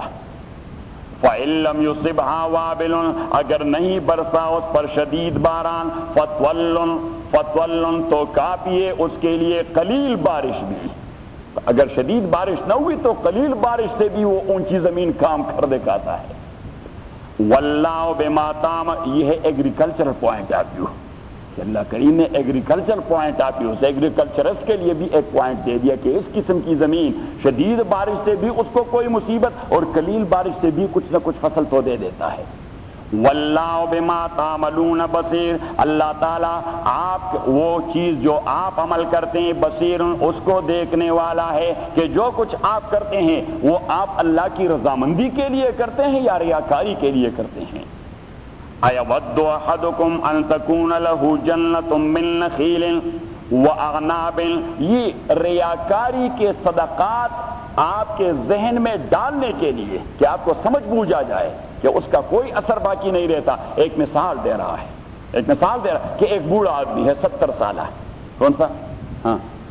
فَإِن لَّمْ يُصِبْهَا وَابِلٌ اگر نہیں برسا اس پر شدید باران، فَطْوَلٌ تو کافی ہے اس کے لیے قلیل بارش بھی۔ اگر شدید بارش نہ ہوئی تو قلیل بارش سے بھی وہ اونچی زمین کام کر دکھاتا ہے۔ وَاللَّهُ بِمَا تَعْمَلُونَ یہ ہے ایگریکلچرل پوائنٹ آف ویو کہ اللہ کریم نے ایگریکلچر پوائنٹ آف ویو سے ایگریکلچرسٹ کے لیے بھی ایک پوائنٹ دے دیا کہ اس قسم کی زمین شدید بارش سے بھی اس کو کوئی مصیبت اور قلیل بارش سے بھی کچھ نہ کچھ فصل تو دے دیتا ہے۔ واللہ بما تعملون بصیر اللہ تعالیٰ آپ وہ چیز جو آپ عمل کرتے ہیں، بصیر اس کو دیکھنے والا ہے کہ جو کچھ آپ کرتے ہیں وہ آپ اللہ کی رضامندی کے لیے کرتے ہیں یا ریاکاری کے لیے کرتے ہیں۔ اَيَوَدُّ أَحَدُكُمْ أَن تَكُونَ لَهُ جَنَّةٌ مِّن نَخِيلٍ وَأَعْنَابٍ یہ ریاکاری کے صدقات آپ کے ذہن میں ڈالنے کے لیے کہ آپ کو سمجھ بوجھ آ جائے کہ اس کا کوئی اثر باقی نہیں رہتا۔ ایک مثال دے رہا ہے کہ ایک بوڑھا آدمی ہے 70 سالہ، کون سا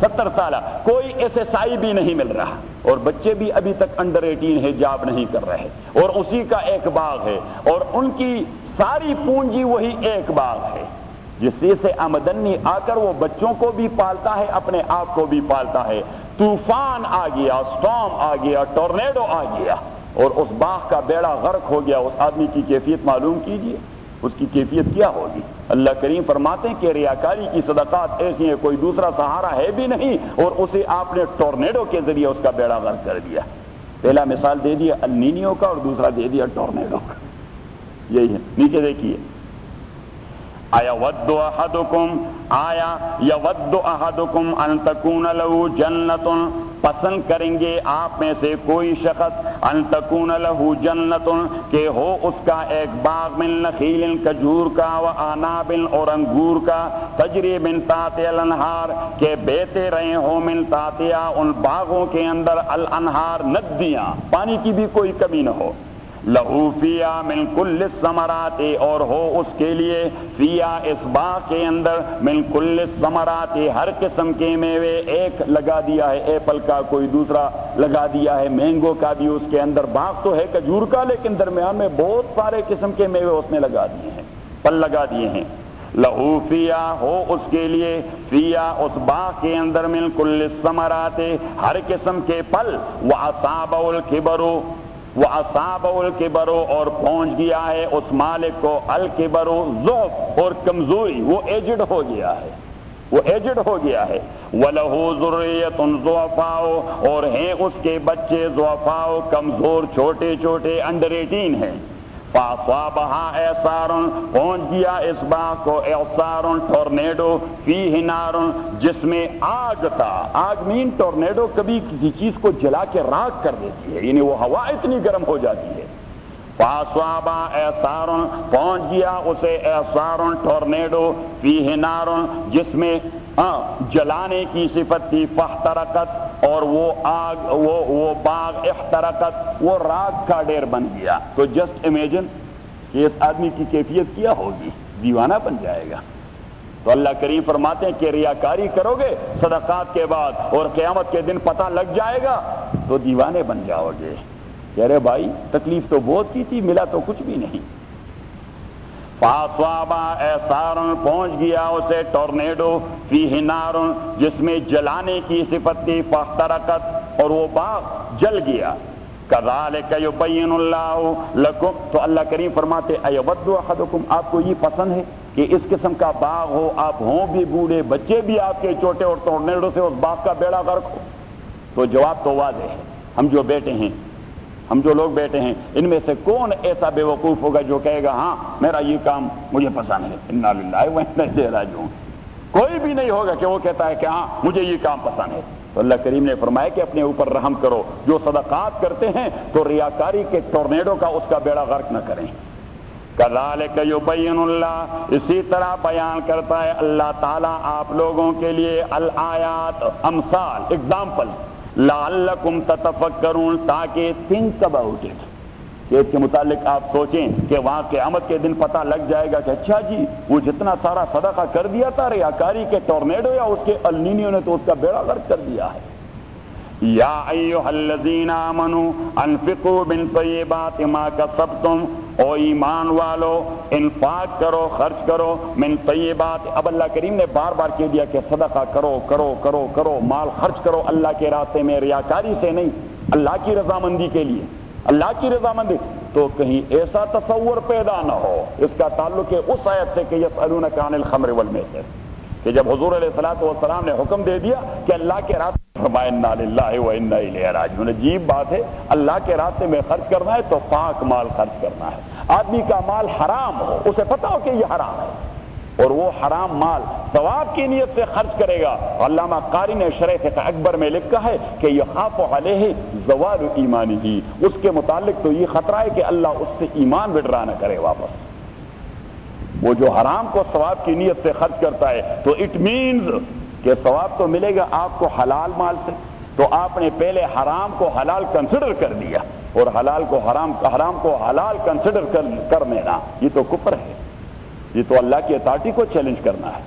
70 سالہ، کوئی ایسے سائی بھی نہیں مل رہا اور بچے بھی ابھی تک انڈر 18 ہے، جاب نہیں کر رہے، اور اسی کا ایک باغ ہے اور ان کی ساری پونجی وہی ایک باغ ہے جس سے آمدنی آ کر وہ بچوں کو بھی پالتا ہے، اپنے آپ کو بھی پالتا ہے۔ طوفان آ گیا، سٹارم آ گیا، ٹورنیڈو آ گیا اور اس باغ کا بیڑا غرق ہو گیا، اس آدمی کی کیفیت معلوم کیجئے، اس کی کیفیت کیا ہوگی؟ اللہ کریم فرماتے ہیں کہ ریاکاری کی صدقات ایسی ہیں کوئی دوسرا سہارا ہے بھی نہیں اور اسے آپ نے ٹورنیڈو کے ذریعے اس کا بیڑا غرق کر دیا۔ پہلا مثال دے دیا النینیو کا اور دوسرا دے دیا ٹورنیڈو کا۔ یہی ہے، نیچے دیکھیے، اَيَوَدُّ أَحَدُكُمْ آیا یود احدکم ان تکون لہ جنت پسند کریں گے آپ میں سے کوئی شخص ان تکون لہ جنت کہ ہو اس کا ایک باغ من نخیل کھجور کا و اعناب اور انگور کا تجری من تحتها الانہار کہ بہتے رہے ہوں من تحتها ان باغوں کے اندر الانہار ندیاں، پانی کی بھی کوئی کمی نہ ہو، لہو فیا من کل الثمرات اور ہو اس کے لیے فیا اس باغ کے اندر من کل الثمرات ہر قسم کے میوے، ایک لگا دیا ہے ایپل کا، کوئی دوسرا لگا دیا ہے مینگو کا بھی، اس کے اندر باغ تو ہے کھجور کا لیکن درمیان میں بہت سارے قسم کے میوے اس نے لگا دیے ہیں، پھل لگا دیے ہیں۔ لہو فیا ہو اس کے لیے فیا اس باغ کے اندر من کل الثمرات ہر قسم کے پھل، وَأَصَابَهُ الْكِبَرُ وَأَصَابَهُ الْكِبَرُ اور پہنچ گیا ہے اس مالک کو الکبر ضعف اور کمزوری، وہ ایجڈ ہو گیا ہے، وہ ایجڈ ہو گیا ہے، وَلَهُ ذُرِّيَّةٌ ضُعَفَاءُ اور ہیں اس کے بچے ضعفاء کمزور چھوٹے چھوٹے انڈر 18 ہیں، فَأَصَابَهَا إِعْصَارٌ پہنچ گیا اس باغ کو اعصار ٹورنیڈو فیہ نار جس میں آگ تھا، آگ مین ٹورنیڈو کبھی کسی چیز کو جلا کے راکھ کر دیتی ہے، یعنی وہ ہوا اتنی گرم ہو جاتی ہے، فَأَصَابَهَا إِعْصَارٌ پہنچ گیا اسے اعصار ٹورنیڈو فیہ نار جس میں جلانے کی صفت تھی، فاحترقت اور وہ آگ وہ باغ احترقت وہ راگ کا ڈیر بن گیا۔ تو جسٹ امیجن کہ اس آدمی کی کیفیت کیا ہوگی، دیوانہ بن جائے گا۔ تو اللہ کریم فرماتے ہیں کہ ریاکاری کرو گے صدقات کے بعد اور قیامت کے دن پتہ لگ جائے گا تو دیوانے بن جاؤ گے، کہہ رہے بھائی تکلیف تو بہت کی تھی ملا تو کچھ بھی نہیں۔ فَأَصَابَهَا إِعْصَارٌ پہنچ گیا اسے ٹورنیڈو فیہ نار جس میں جلانے کی صفت تھی، فاحترقت اور وہ باغ جل گیا، کذالک یبین اللہ لکم، تو اللہ کریم فرماتے ایود احدکم، آپ کو یہ پسند ہے کہ اس قسم کا باغ ہو، آپ ہوں بھی بوڑھے، بچے بھی آپ کے چھوٹے، اور ٹورنیڈو سے اس باغ کا بیڑا غرق ہو؟ تو جواب تو واضح ہے، ہم جو لوگ بیٹھے ہیں ان میں سے کون ایسا بے وقوف ہوگا جو کہے گا ہاں میرا یہ کام مجھے پسند ہے؟ انا للہ و انا الیہ راجعون۔ کوئی بھی نہیں ہوگا کہ وہ کہتا ہے کہ ہاں مجھے یہ کام پسند ہے۔ تو اللہ کریم نے فرمایا کہ اپنے اوپر رحم کرو، جو صدقات کرتے ہیں تو ریاکاری کے ٹورنیڈو کا اس کا بیڑا غرق نہ کریں۔ کذالک یبین اللہ، اسی طرح بیان کرتا ہے اللہ تعالیٰ آپ لوگوں کے لیے الآیات، امثال، ایگزامپلز، لعلکم تتفکرون، تاکہ تھنک اباؤٹ اٹ، کہ اس کے متعلق آپ سوچیں کہ وہاں قیامت کے دن پتہ لگ جائے گا کہ اچھا جی وہ جتنا سارا صدقہ کر دیا تھا ریاکاری کے ٹورنیڈو یا اس کے النینیو نے تو اس کا بیڑا غرق کر دیا ہے۔ یا ایھا الذین آمنوا انفقوا من طیبات ما کسبتم، او ایمان والو انفاق کرو، خرچ کرو، من طیبات، اب اللہ کریم نے بار بار کہہ دیا کہ صدقہ کرو کرو کرو کرو، مال خرچ کرو اللہ کے راستے میں، ریاکاری سے نہیں، اللہ کی رضامندی کے لیے، اللہ کی رضامندی۔ تو کہیں ایسا تصور پیدا نہ ہو، اس کا تعلق ہے اس آیت سے کہ یسألونک عن الخمر والمیسر، کہ جب حضور علیہ الصلوۃ والسلام نے حکم دے دیا کہ اللہ کے راستے فرمایا انا للہ و انا الیہ راجعون، عجیب بات ہے، اللہ کے راستے میں خرچ کرنا ہے تو پاک مال خرچ کرنا ہے۔ آدمی کا مال حرام ہو، اسے پتہ ہو کہ یہ حرام ہے، اور وہ حرام مال ثواب کی نیت سے خرچ کرے گا، علامہ قاری نے شرح فقہ اکبر میں لکھا ہے کہ یخاف علیہ زوال ایمانہ، اس کے متعلق تو یہ خطرہ ہے کہ اللہ اس سے ایمان وڈرا نہ کرے واپس۔ وہ جو حرام کو ثواب کی نیت سے خرچ کرتا ہے تو اٹ مینز کہ ثواب تو ملے گا آپ کو حلال مال سے، تو آپ نے پہلے حرام کو حلال کنسیڈر کر دیا، اور حلال کو حرام کو حلال کنسیڈر کر لینا یہ تو کفر ہے، یہ تو اللہ کی اتھارٹی کو چیلنج کرنا ہے۔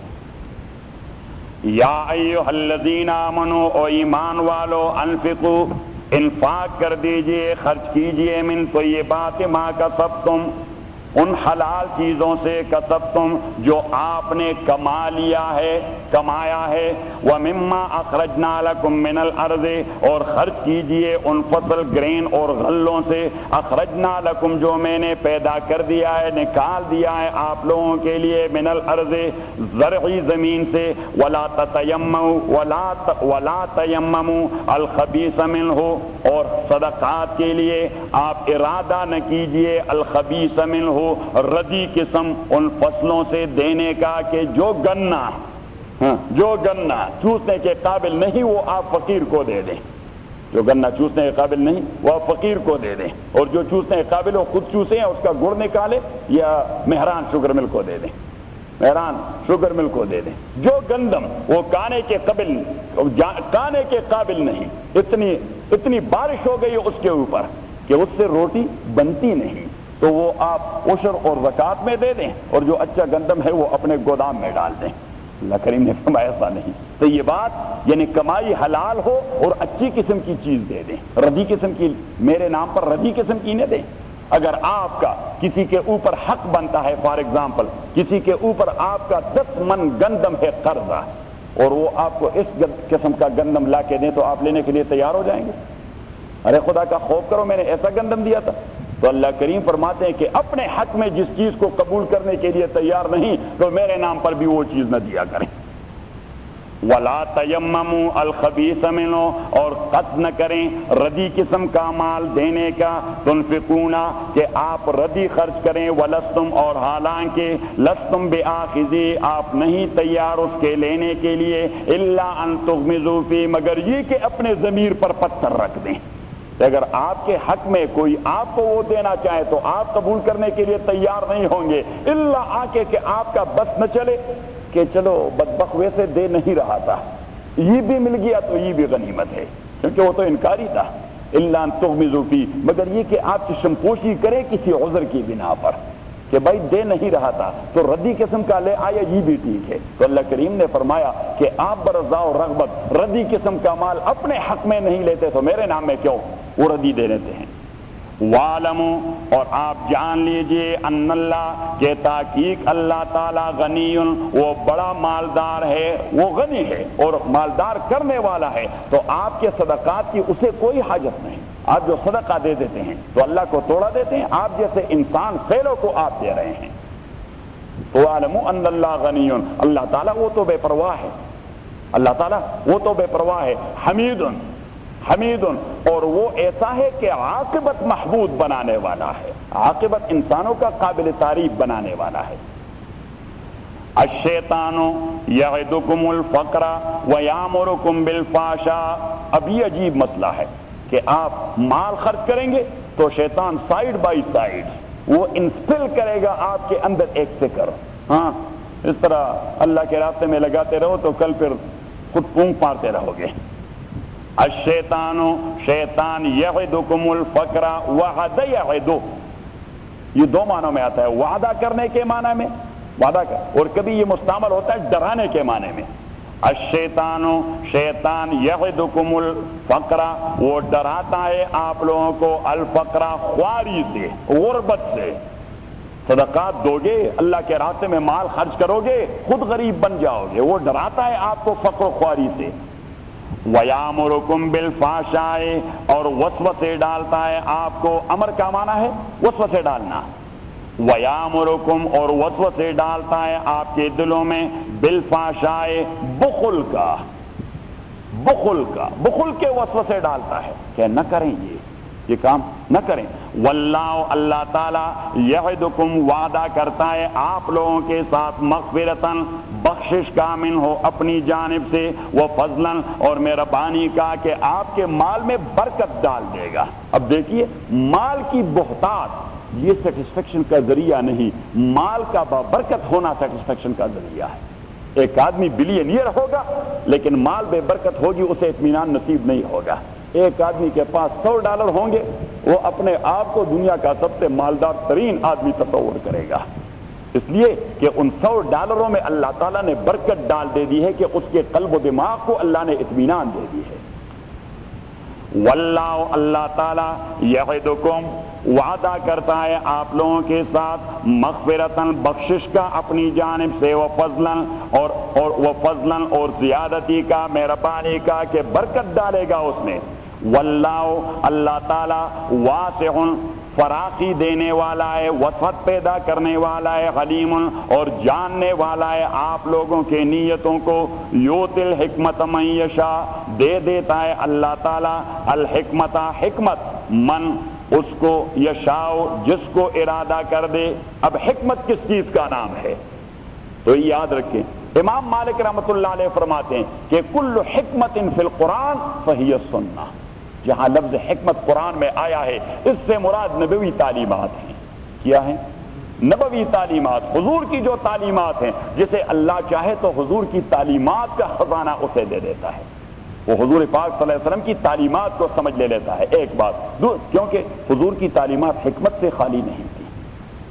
یا ایھا الذین آمنوا، او ایمان والو، انفقوا، انفاق کر دیجئے، خرچ کیجئے، من طیبات ما کسبتم، ان حلال چیزوں سے، کسبتم جو آپ نے کما لیا ہے، کمایا ہے، ومما اخرجنا لکم من الارض، اور خرچ کیجئے ان فصل، گرین اور غلوں سے، اخرجنا لکم جو میں نے پیدا کر دیا ہے، نکال دیا ہے آپ لوگوں کے لیے، من الارض زرعی زمین سے، ولا تیمموا الخبیث منہ، اور صدقات کے لیے آپ ارادہ نہ کیجئے الخبیث منہ، ردی قسم ان فصلوں سے دینے کا کہ جو گنا چوسنے کے قابل نہیں وہ آپ فقیر کو دے دیں، جو گنا چوسنے کے قابل نہیں وہ آپ فقیر کو دے دیں، اور جو چوسنے کے قابل ہو خود چوسیں، اس کا گڑ نکالے یا مہران شوگر مل کو دے دیں، مہران شوگر مل کو دے دیں۔ جو گندم وہ کھانے کے قابل نہیں، اتنی بارش ہو گئی اس کے اوپر کہ اس سے روٹی بنتی نہیں، تو وہ آپ عشر اور زکوٰۃ میں دے دیں، اور جو اچھا گندم ہے وہ اپنے گودام میں ڈال دیں۔ اللہ کریم نے فرمایا ایسا نہیں۔ تو یہ بات یعنی کمائی حلال ہو اور اچھی قسم کی چیز دے دیں، ردی قسم کی، میرے نام پر ردی قسم کی نہ دیں۔ اگر آپ کا کسی کے اوپر حق بنتا ہے، فار ایگزامپل کسی کے اوپر آپ کا 10 من گندم ہے قرضہ، اور وہ آپ کو اس قسم کا گندم لا کے دیں، تو آپ لینے کے لیے تیار ہو جائیں گے؟ ارے خدا کا خوف کرو، میں نے ایسا گندم دیا تھا۔ تو اللہ کریم فرماتے ہیں کہ اپنے حق میں جس چیز کو قبول کرنے کے لیے تیار نہیں تو میرے نام پر بھی وہ چیز نہ دیا کریں۔ وَلَا تَيَمَّمُوا الْخَبِيثَ مِنْهُ، اور قصد نہ کریں ردی قسم کا مال دینے کا، تنفقون کہ آپ ردی خرچ کریں، وَلَسْتُمْ اور حالانکہ لَسْتُمْ بِآخِذِي آپ نہیں تیار اس کے لینے کے لیے، إِلَّا أَن تُغْمِضُوا فِيهِ مگر یہ کہ اپنے ضمیر پر پتھر رکھ دیں۔ اگر آپ کے حق میں کوئی آپ کو وہ دینا چاہے تو آپ قبول کرنے کے لیے تیار نہیں ہوں گے، الا آ کے کہ آپ کا بس نہ چلے کہ چلو بدبخت ویسے دے نہیں رہا تھا، یہ بھی مل گیا تو یہ بھی غنیمت ہے، کیونکہ وہ تو انکاری تھا۔ الا ان تغمضوا فی، مگر یہ کہ آپ چشم پوشی کریں کسی عذر کی بنا پر کہ بھائی دے نہیں رہا تھا تو ردی قسم کا لے آیا، یہ بھی ٹھیک ہے۔ تو اللہ کریم نے فرمایا کہ آپ برضا و رغبت ردی قسم کا مال اپنے حق میں نہیں لیتے تو میرے نام میں کیوں وہ ردی دے دیتے ہیں۔ وَعْلَمُوا اور آپ جان لیجئے ان اللہ کہ تحقیق اللہ تعالی غنی، وہ بڑا مالدار ہے، وہ غنی ہے اور مالدار کرنے والا ہے، تو آپ کے صدقات کی اسے کوئی حاجت نہیں، آپ جو صدقہ دے دیتے ہیں تو اللہ کو توڑا دیتے ہیں، آپ جیسے انسان فعلوں کو آپ دے رہے ہیں۔ تو عَلَمُوا أَنَّ اللَّهَ غَنِيٌّ، اللہ تعالیٰ وہ تو بے پرواہ ہے، اللہ تعالیٰ وہ تو بے پرواہ ہے، حمید، اور وہ ایسا ہے کہ عاقبت محمود بنانے والا ہے، عاقبت انسانوں کا قابل تعریف بنانے والا ہے۔ الشیطان یعدکم الفقر ویامرکم بالفحشاء، اب یہ عجیب مسئلہ ہے کہ آپ مال خرچ کریں گے تو شیطان سائیڈ بائی سائیڈ وہ انسٹل کرے گا آپ کے اندر ایک فکر، ہاں اس طرح اللہ کے راستے میں لگاتے رہو تو کل پھر خود پونک مارتے رہو گے۔ الشیطان، شیطان یعدکم الفقر، وعد یعد، یہ دو معنوں میں آتا ہے، وعدہ کرنے کے معنی میں، وعدہ کر، اور کبھی یہ مستعمل ہوتا ہے ڈرانے کے معنی میں۔ الشیطان، شیطان یعدکم الفقر، وہ ڈراتا ہے آپ لوگوں کو، الفقر، خواری سے، غربت سے۔ صدقات دو گے، اللہ کے راستے میں مال خرچ کرو گے، خود غریب بن جاؤ گے، وہ ڈراتا ہے آپ کو فقر و خواری سے۔ وَيَأْمُرُكُمْ بِالْفَحْشَاءِ، اور وسوسے ڈالتا ہے آپ کو، امر کا معنی ہے وسوسے ڈالنا، وَيَأْمُرُكُمْ، اور وسوسے ڈالتا ہے آپ کے دلوں میں، بِالْفَحْشَاءِ، بخل کا، بخل کے وسوسے ڈالتا ہے کہ نہ کریں یہ کام نہ کریں۔ واللہ، اللہ تعالیٰ، یعدکم، وعدہ کرتا ہے آپ لوگوں کے ساتھ، مغفرتاً، بخشش کا، منہ، اپنی جانب سے، وفضلاً، اور مہربانی کا، کہ آپ کے مال میں برکت ڈال دے گا۔ اب دیکھیے، مال کی بہتات یہ سیٹسفیکشن کا ذریعہ نہیں، مال کا بابرکت ہونا سیٹسفیکشن کا ذریعہ ہے۔ ایک آدمی بلینئر ہوگا لیکن مال بے برکت ہوگی، اسے اطمینان نصیب نہیں ہوگا۔ ایک آدمی کے پاس $100 ہوں گے، وہ اپنے آپ کو دنیا کا سب سے مالدار ترین آدمی تصور کرے گا، اس لیے کہ ان $100 میں اللہ تعالیٰ نے برکت ڈال دے دی ہے، کہ اس کے قلب و دماغ کو اللہ نے اطمینان دے دی ہے۔ واللہ، اللہ تعالیٰ، یعدکم، وعدہ کرتا ہے آپ لوگوں کے ساتھ، مغفرتاً، بخشش کا اپنی جانب سے، وفضلاً، وفضلاً، اور زیادتی کا، مہربانی کا، کہ برکت ڈالے گا اس میں۔ واللہ، اللہ تعالیٰ، واسع، فراخی دینے والا ہے، وسعت پیدا کرنے والا ہے، علیم، اور جاننے والا ہے آپ لوگوں کے نیتوں کو۔ یؤتی الحکمت من یشاء، دے دیتا ہے اللہ تعالیٰ الحکمت، حکمت، من، اس کو، یشاء، جس کو ارادہ کر دے۔ اب حکمت کس چیز کا نام ہے تو یاد رکھیں، امام مالک رحمۃ اللہ علیہ فرماتے ہیں کہ کل حکمت فی القرآن فہی السنہ، جہاں لفظ حکمت قرآن میں آیا ہے اس سے مراد نبوی تعلیمات ہیں۔ کیا ہیں؟ نبوی تعلیمات، حضور کی جو تعلیمات ہیں، جسے اللہ چاہے تو حضور کی تعلیمات کا خزانہ اسے دے دیتا ہے، وہ حضور پاک صلی اللہ علیہ وسلم کی تعلیمات کو سمجھ لے لیتا ہے۔ ایک بات، کیونکہ حضور کی تعلیمات حکمت سے خالی نہیں تھی،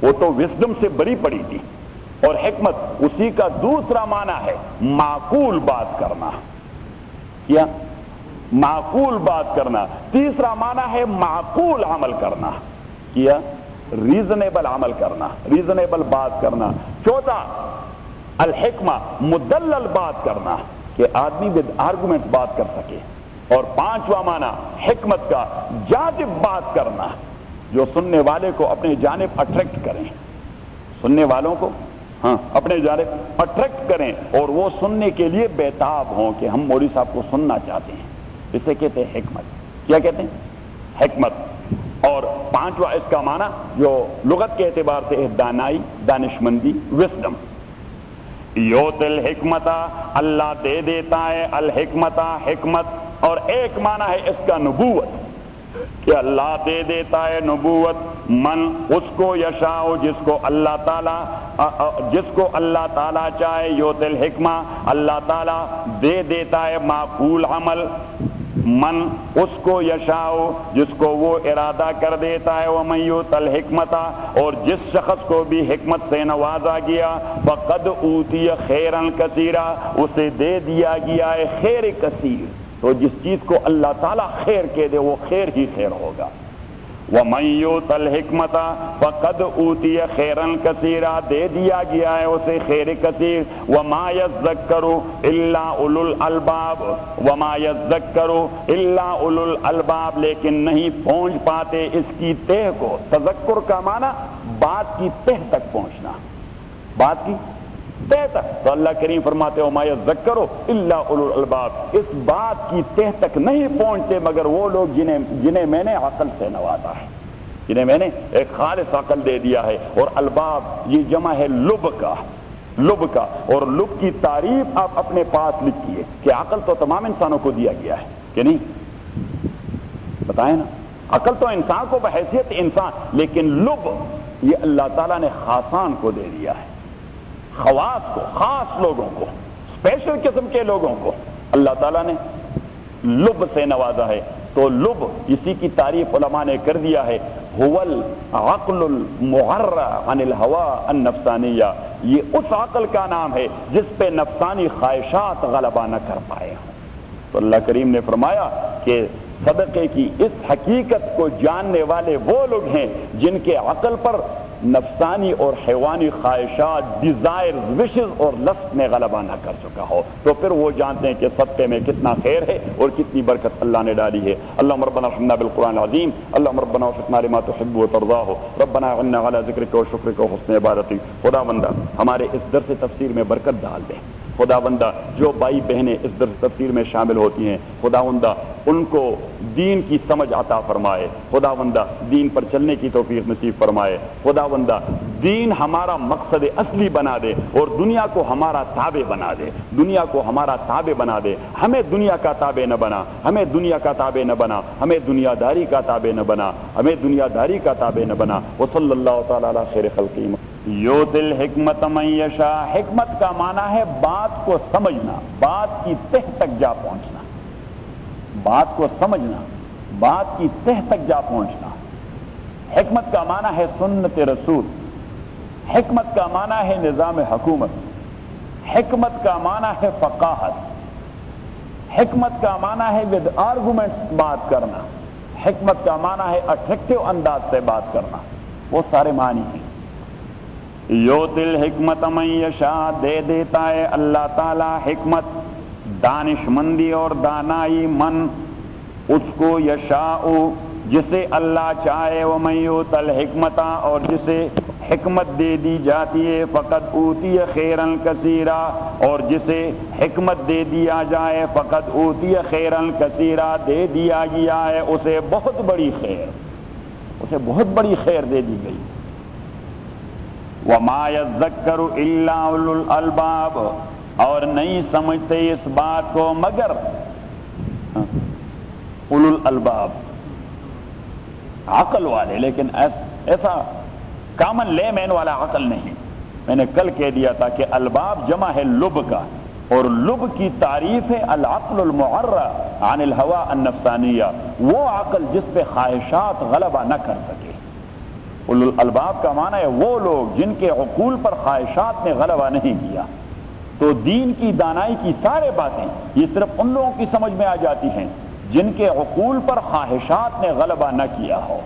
وہ تو وزڈم سے بری پڑی تھی، اور حکمت اسی کا دوسرا معنی ہے معقول بات کرنا۔ کیا؟ معقول بات کرنا۔ تیسرا معنی ہے معقول عمل کرنا۔ کیا؟ ریزنیبل عمل کرنا، ریزنیبل بات کرنا۔ چوتھا، الحکمہ، مدلل بات کرنا، کہ آدمی ود آرگومنٹس بات کر سکے۔ اور پانچواں معنی حکمت کا، جاذب بات کرنا، جو سننے والے کو اپنے جانب اٹریکٹ کریں، سننے والوں کو اپنے جانب اٹریکٹ کریں، اور وہ سننے کے لیے بیتاب ہوں کہ ہم مولوی صاحب کو سننا چاہتے ہیں، اسے کہتے ہیں حکمت۔ کیا کہتے ہیں؟ حکمت۔ اور پانچواں اس کا معنی جو لغت کے اعتبار سے ہے دانائی، دانشمندی، وزڈم۔ یؤتی الحکمت، اللہ دے دیتا ہے الحکمت، حکمت، اور ایک معنی ہے اس کا نبوت، کہ اللہ دے دیتا ہے نبوت، من، اس کو، یشاء، جس کو اللہ تعالیٰ چاہے، یؤتی الحکمہ، اللہ تعالیٰ دے دیتا ہے معقول عمل، من، اس کو، یشاء، جس کو وہ ارادہ کر دیتا ہے، ومن یؤت الحکمت، اور جس شخص کو بھی حکمت سے نوازا گیا، فقد اوتی خیرا کثیرا، اسے دے دیا گیا ہے خیر کثیر۔ تو جس چیز کو اللہ تعالیٰ خیر کہہ دے وہ خیر ہی خیر ہوگا۔ وَمَن يُؤْتَ الْحِكْمَةَ فَقَدْ أُوتِيَ خَيْرًا كَثِيرًا، دے دیا گیا ہے اسے خیر کثیر. وَمَا يَذَّكَّرُ إِلَّا أُولُو الْأَلْبَابِ، وَمَا يَذَّكَّرُ إِلَّا أُولُو الْأَلْبَابِ، لیکن نہیں پہنچ پاتے اس کی تہ کو. تذکر کا معنی بات کی تہ تک پہنچنا، بات کی تہ تک. تو اللہ کریم فرماتے ہو ما یذکر الا اولو الالباب، اس بات کی تہ تک نہیں پہنچتے مگر وہ لوگ جنہیں میں نے عقل سے نوازا ہے، جنہیں میں نے ایک خالص عقل دے دیا ہے. اور الباب یہ جمع ہے لب کا، لب کا. اور لب کی تعریف آپ اپنے پاس لکھیے کہ عقل تو تمام انسانوں کو دیا گیا ہے کہ نہیں؟ بتائیں نا، عقل تو انسان کو بحیثیت انسان، لیکن لب یہ اللہ تعالیٰ نے خاصان کو دے دیا ہے، خواص کو، خاص لوگوں کو، اسپیشل قسم کے لوگوں کو اللہ تعالیٰ نے لب سے نوازا ہے. تو لب اسی کی تعریف علماء نے کر دیا ہے، هو العقل المعرّ عن الهوى النفسانیہ، یہ اس عقل کا نام ہے جس پہ نفسانی خواہشات غلبہ نہ کر پائے ہوں. تو اللہ کریم نے فرمایا کہ صدقے کی اس حقیقت کو جاننے والے وہ لوگ ہیں جن کے عقل پر نفسانی اور حیوانی خواہشات، ڈیزائر، وشز اور لسٹ نے غلبہ نہ کر چکا ہو. تو پھر وہ جانتے ہیں کہ صدقے میں کتنا خیر ہے اور کتنی برکت اللہ نے ڈالی ہے. اللہم ربنا ارحمنا بالقرآن العظیم، اللہم ربنا وفقنا لما تحب وترضاه، ربنا اعنا على ذکرک و شکرک و حسن عبادتک. خدا بندہ ہمارے اس درس تفسیر میں برکت ڈال دے. خدا بندہ جو بھائی بہنیں اس درس تفسیر میں شامل ہوتی ہیں، خدا بندہ ان کو دین کی سمجھ عطا فرمائے. خدا بندہ دین پر چلنے کی توفیق نصیب فرمائے. خدا بندہ دین ہمارا مقصد اصلی بنا دے اور دنیا کو ہمارا تابع بنا دے، دنیا کو ہمارا تابع بنا دے. ہمیں دنیا کا تابع نہ بنا، ہمیں دنیا کا تابع نہ بنا، ہمیں دنیا داری کا تابع نہ بنا، ہمیں دنیا داری کا تابع نہ بنا. وصلی اللہ تعالی علی خیر خلقہ. یؤتی الحکمت من یشاء، حکمت کا معنی ہے بات کو سمجھنا، بات کی تہ تک جا پہنچنا، بات کو سمجھنا، بات کی تہ تک جا پہنچنا. حکمت کا معنی ہے سنت رسول، حکمت کا معنی ہے نظام حکومت، حکمت کا معنی ہے فقاہت، حکمت کا معنی ہے ود آرگومنٹس بات کرنا، حکمت کا معنی ہے اٹریکٹیو انداز سے بات کرنا. وہ سارے معنی ہیں. یؤتی الحکمت من یشاء، دے دیتا ہے اللہ تعالی حکمت، دانش مندی اور دانائی، من اس کو، یشاء جسے اللہ چاہے، ومن یؤت الحکمت اور جسے حکمت دے دی جاتی ہے، فقد اوتی خیرا کثیرا اور جسے حکمت دے دیا جائے، فقد اوتی خیرا کثیرا دے دیا گیا ہے اسے بہت بڑی خیر، اسے بہت بڑی خیر دے دی گئی. وما یذکر الا اولو الالباب، اور نہیں سمجھتے اس بات کو مگر اولو الالباب، عقل والے. لیکن ایسا کامن لے مین والا عقل نہیں. میں نے کل کہہ دیا تھا کہ الباب جمع ہے لب کا، اور لب کی تعریف ہے العقل المعرّ عن الہوى النفسانیہ، وہ عقل جس پہ خواہشات غلبہ نہ کر سکے. اولو الالباب کا معنی ہے وہ لوگ جن کے عقول پر خواہشات نے غلبہ نہیں کیا. تو دین کی دانائی کی سارے باتیں یہ صرف ان لوگوں کی سمجھ میں آ جاتی ہیں جن کے عقول پر خواہشات نے غلبہ نہ کیا ہو.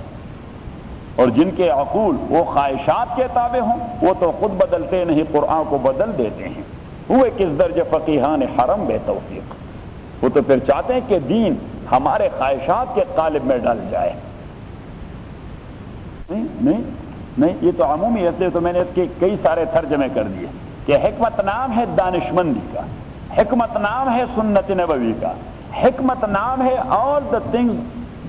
اور جن کے عقول وہ خواہشات کے تابع ہوں وہ تو خود بدلتے نہیں، قرآن کو بدل دیتے ہیں. ہوئے کس درجے فقیہان حرم بے توفیق، وہ تو پھر چاہتے ہیں کہ دین ہمارے خواہشات کے قالب میں ڈل جائے. نہیں، یہ تو عمومی، اس لیے تو میں نے اس کے کئی سارے ترجمے کر دیے کہ حکمت نام ہے دانشمندی کا، حکمت نام ہے سنت نبوی کا، حکمت نام ہے آل دا تھنگز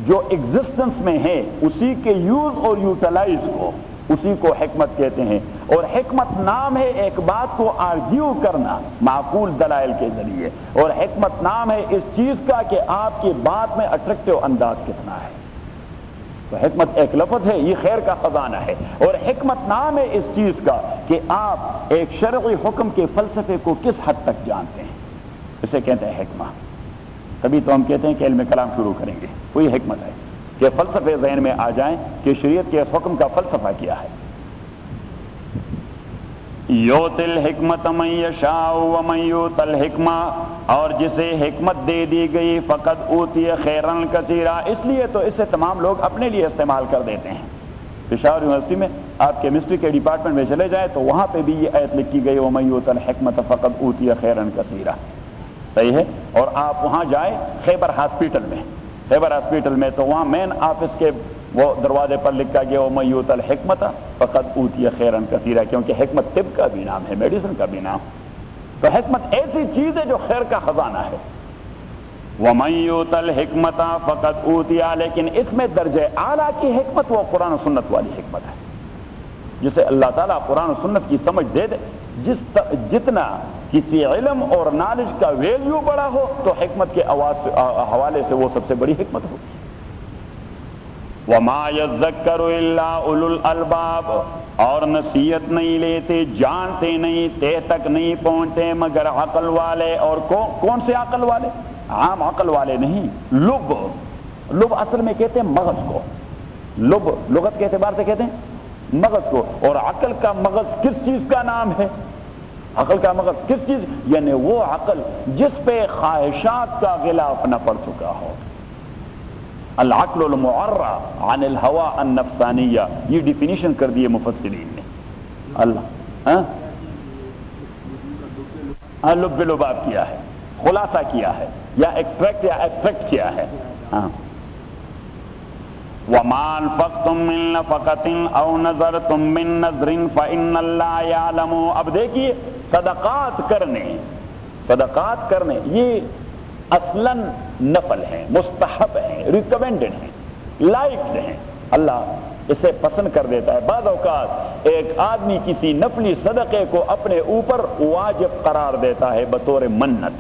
جو ایگزسٹنس میں ہیں اسی کے یوز اور یوٹیلائز کو، اسی کو حکمت کہتے ہیں. اور حکمت نام ہے ایک بات کو آرگیو کرنا معقول دلائل کے ذریعے، اور حکمت نام ہے اس چیز کا کہ آپ کی بات میں اٹریکٹیو انداز کتنا ہے. تو حکمت ایک لفظ ہے، یہ خیر کا خزانہ ہے. اور حکمت نام ہے اس چیز کا کہ آپ ایک شرعی حکم کے فلسفے کو کس حد تک جانتے ہیں، اسے کہتے ہیں حکمہ. تبھی تو ہم کہتے ہیں کہ علم کلام شروع کریں گے. وہی حکمت ہے کہ فلسفے ذہن میں آ جائیں کہ شریعت کے اس حکم کا فلسفہ کیا ہے. یؤتی الحکمت من یشاء ومن یؤت الحکمہ، اور جسے حکمت دے دی گئی فقد اوتی خیرا کثیرا، اس لیے تو اسے تمام لوگ اپنے لیے استعمال کر دیتے ہیں۔ پشاور یونیورسٹی میں آپ کیمسٹری کے ڈپارٹمنٹ میں چلے جائیں تو وہاں پہ بھی یہ آیت لکھی گئی ومن یؤت الحکمت فقد اوتی خیرا کثیرا، صحیح ہے۔ اور آپ وہاں جائیں خیبر ہاسپٹل میں تو وہاں مین آفس کے وہ دروازے پر لکھا گیا ومن یؤت الحکمت فقد اوتی خیرا کثیرا، کیونکہ حکمت طب کا بھی نام ہے، میڈیسن کا بھی نام، تو حکمت ایسی چیز ہے جو خیر کا خزانہ ہے۔ ومن یؤت الحکمت فقد اوتی، لیکن اس میں درجہ اعلیٰ کی حکمت وہ قرآن و سنت والی حکمت ہے، جسے اللہ تعالیٰ قرآن و سنت کی سمجھ دے دے۔ جتنا کسی علم اور نالج کا ویلیو بڑا ہو تو حکمت کے حوالے سے وہ سب سے بڑی حکمت ہوگی۔ وما یذکر الا اولو الالباب، اور نصیحت نہیں لیتے، جانتے نہیں، تہ تک نہیں پہنچتے مگر عقل والے۔ اور کون سے عقل والے؟ عام عقل والے نہیں، لب اصل میں کہتے ہیں مغز کو، لب لغت کے اعتبار سے کہتے ہیں مغز کو، اور عقل کا مغز کس چیز کا نام ہے؟ عقل کا مغز کس چیز؟ یعنی وہ عقل جس پہ خواہشات کا غلاف نہ پڑ چکا ہو۔ العقل المعرّى عن الہوا النفسانیہ، یہ ڈیفینیشن کر دیے مفسرین نے۔ اللہ لب لباب کیا ہے، خلاصہ کیا ہے، یا ایکسٹریکٹ کیا ہے۔ وَمَا أَنفَقْتُم مِّن نَفَقَةٍ أَوْ نَذَرْتُم مِّن نَذْرٍ فَإِنَّ اللَّهَ يَعْلَمُ۔ اب دیکھیے صدقات کرنے یہ اصلاً نفل ہیں، مستحب ہیں، ریکمینڈڈ ہیں، لائکڈ ہیں، اللہ اسے پسند کر دیتا ہے۔ بعض اوقات ایک آدمی کسی نفلی صدقے کو اپنے اوپر واجب قرار دیتا ہے بطور منت۔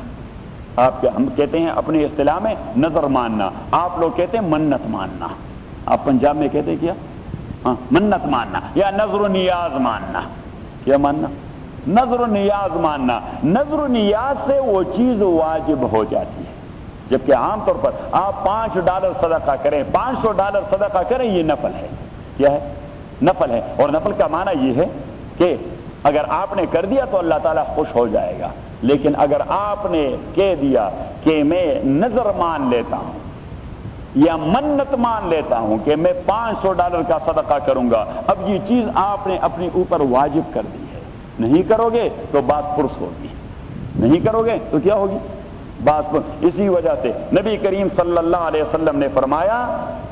ہم کہتے ہیں اپنی اصطلاح میں نظر ماننا، آپ لوگ کہتے ہیں منت ماننا، آپ پنجاب میں کہتے ہیں کیا؟ منت ماننا یا نظر و نیاز ماننا۔ کیا ماننا؟ نظر و نیاز ماننا۔ نظر و نیاز سے وہ چیز واجب ہو جاتی ہے، جبکہ عام طور پر آپ $5 صدقہ کریں، $500 صدقہ کریں، یہ نفل ہے۔ کیا ہے؟ نفل ہے۔ اور نفل کا معنی یہ ہے کہ اگر آپ نے کر دیا تو اللہ تعالیٰ خوش ہو جائے گا، لیکن اگر آپ نے کہہ دیا کہ میں نظر مان لیتا ہوں یا منت مان لیتا ہوں کہ میں $500 کا صدقہ کروں گا، اب یہ چیز آپ نے اپنے اوپر واجب کر دی ہے، نہیں کرو گے تو باس پرس ہوگی، نہیں کرو گے تو کیا ہوگی؟ باس پرس۔ اسی وجہ سے نبی کریم صلی اللہ علیہ وسلم نے فرمایا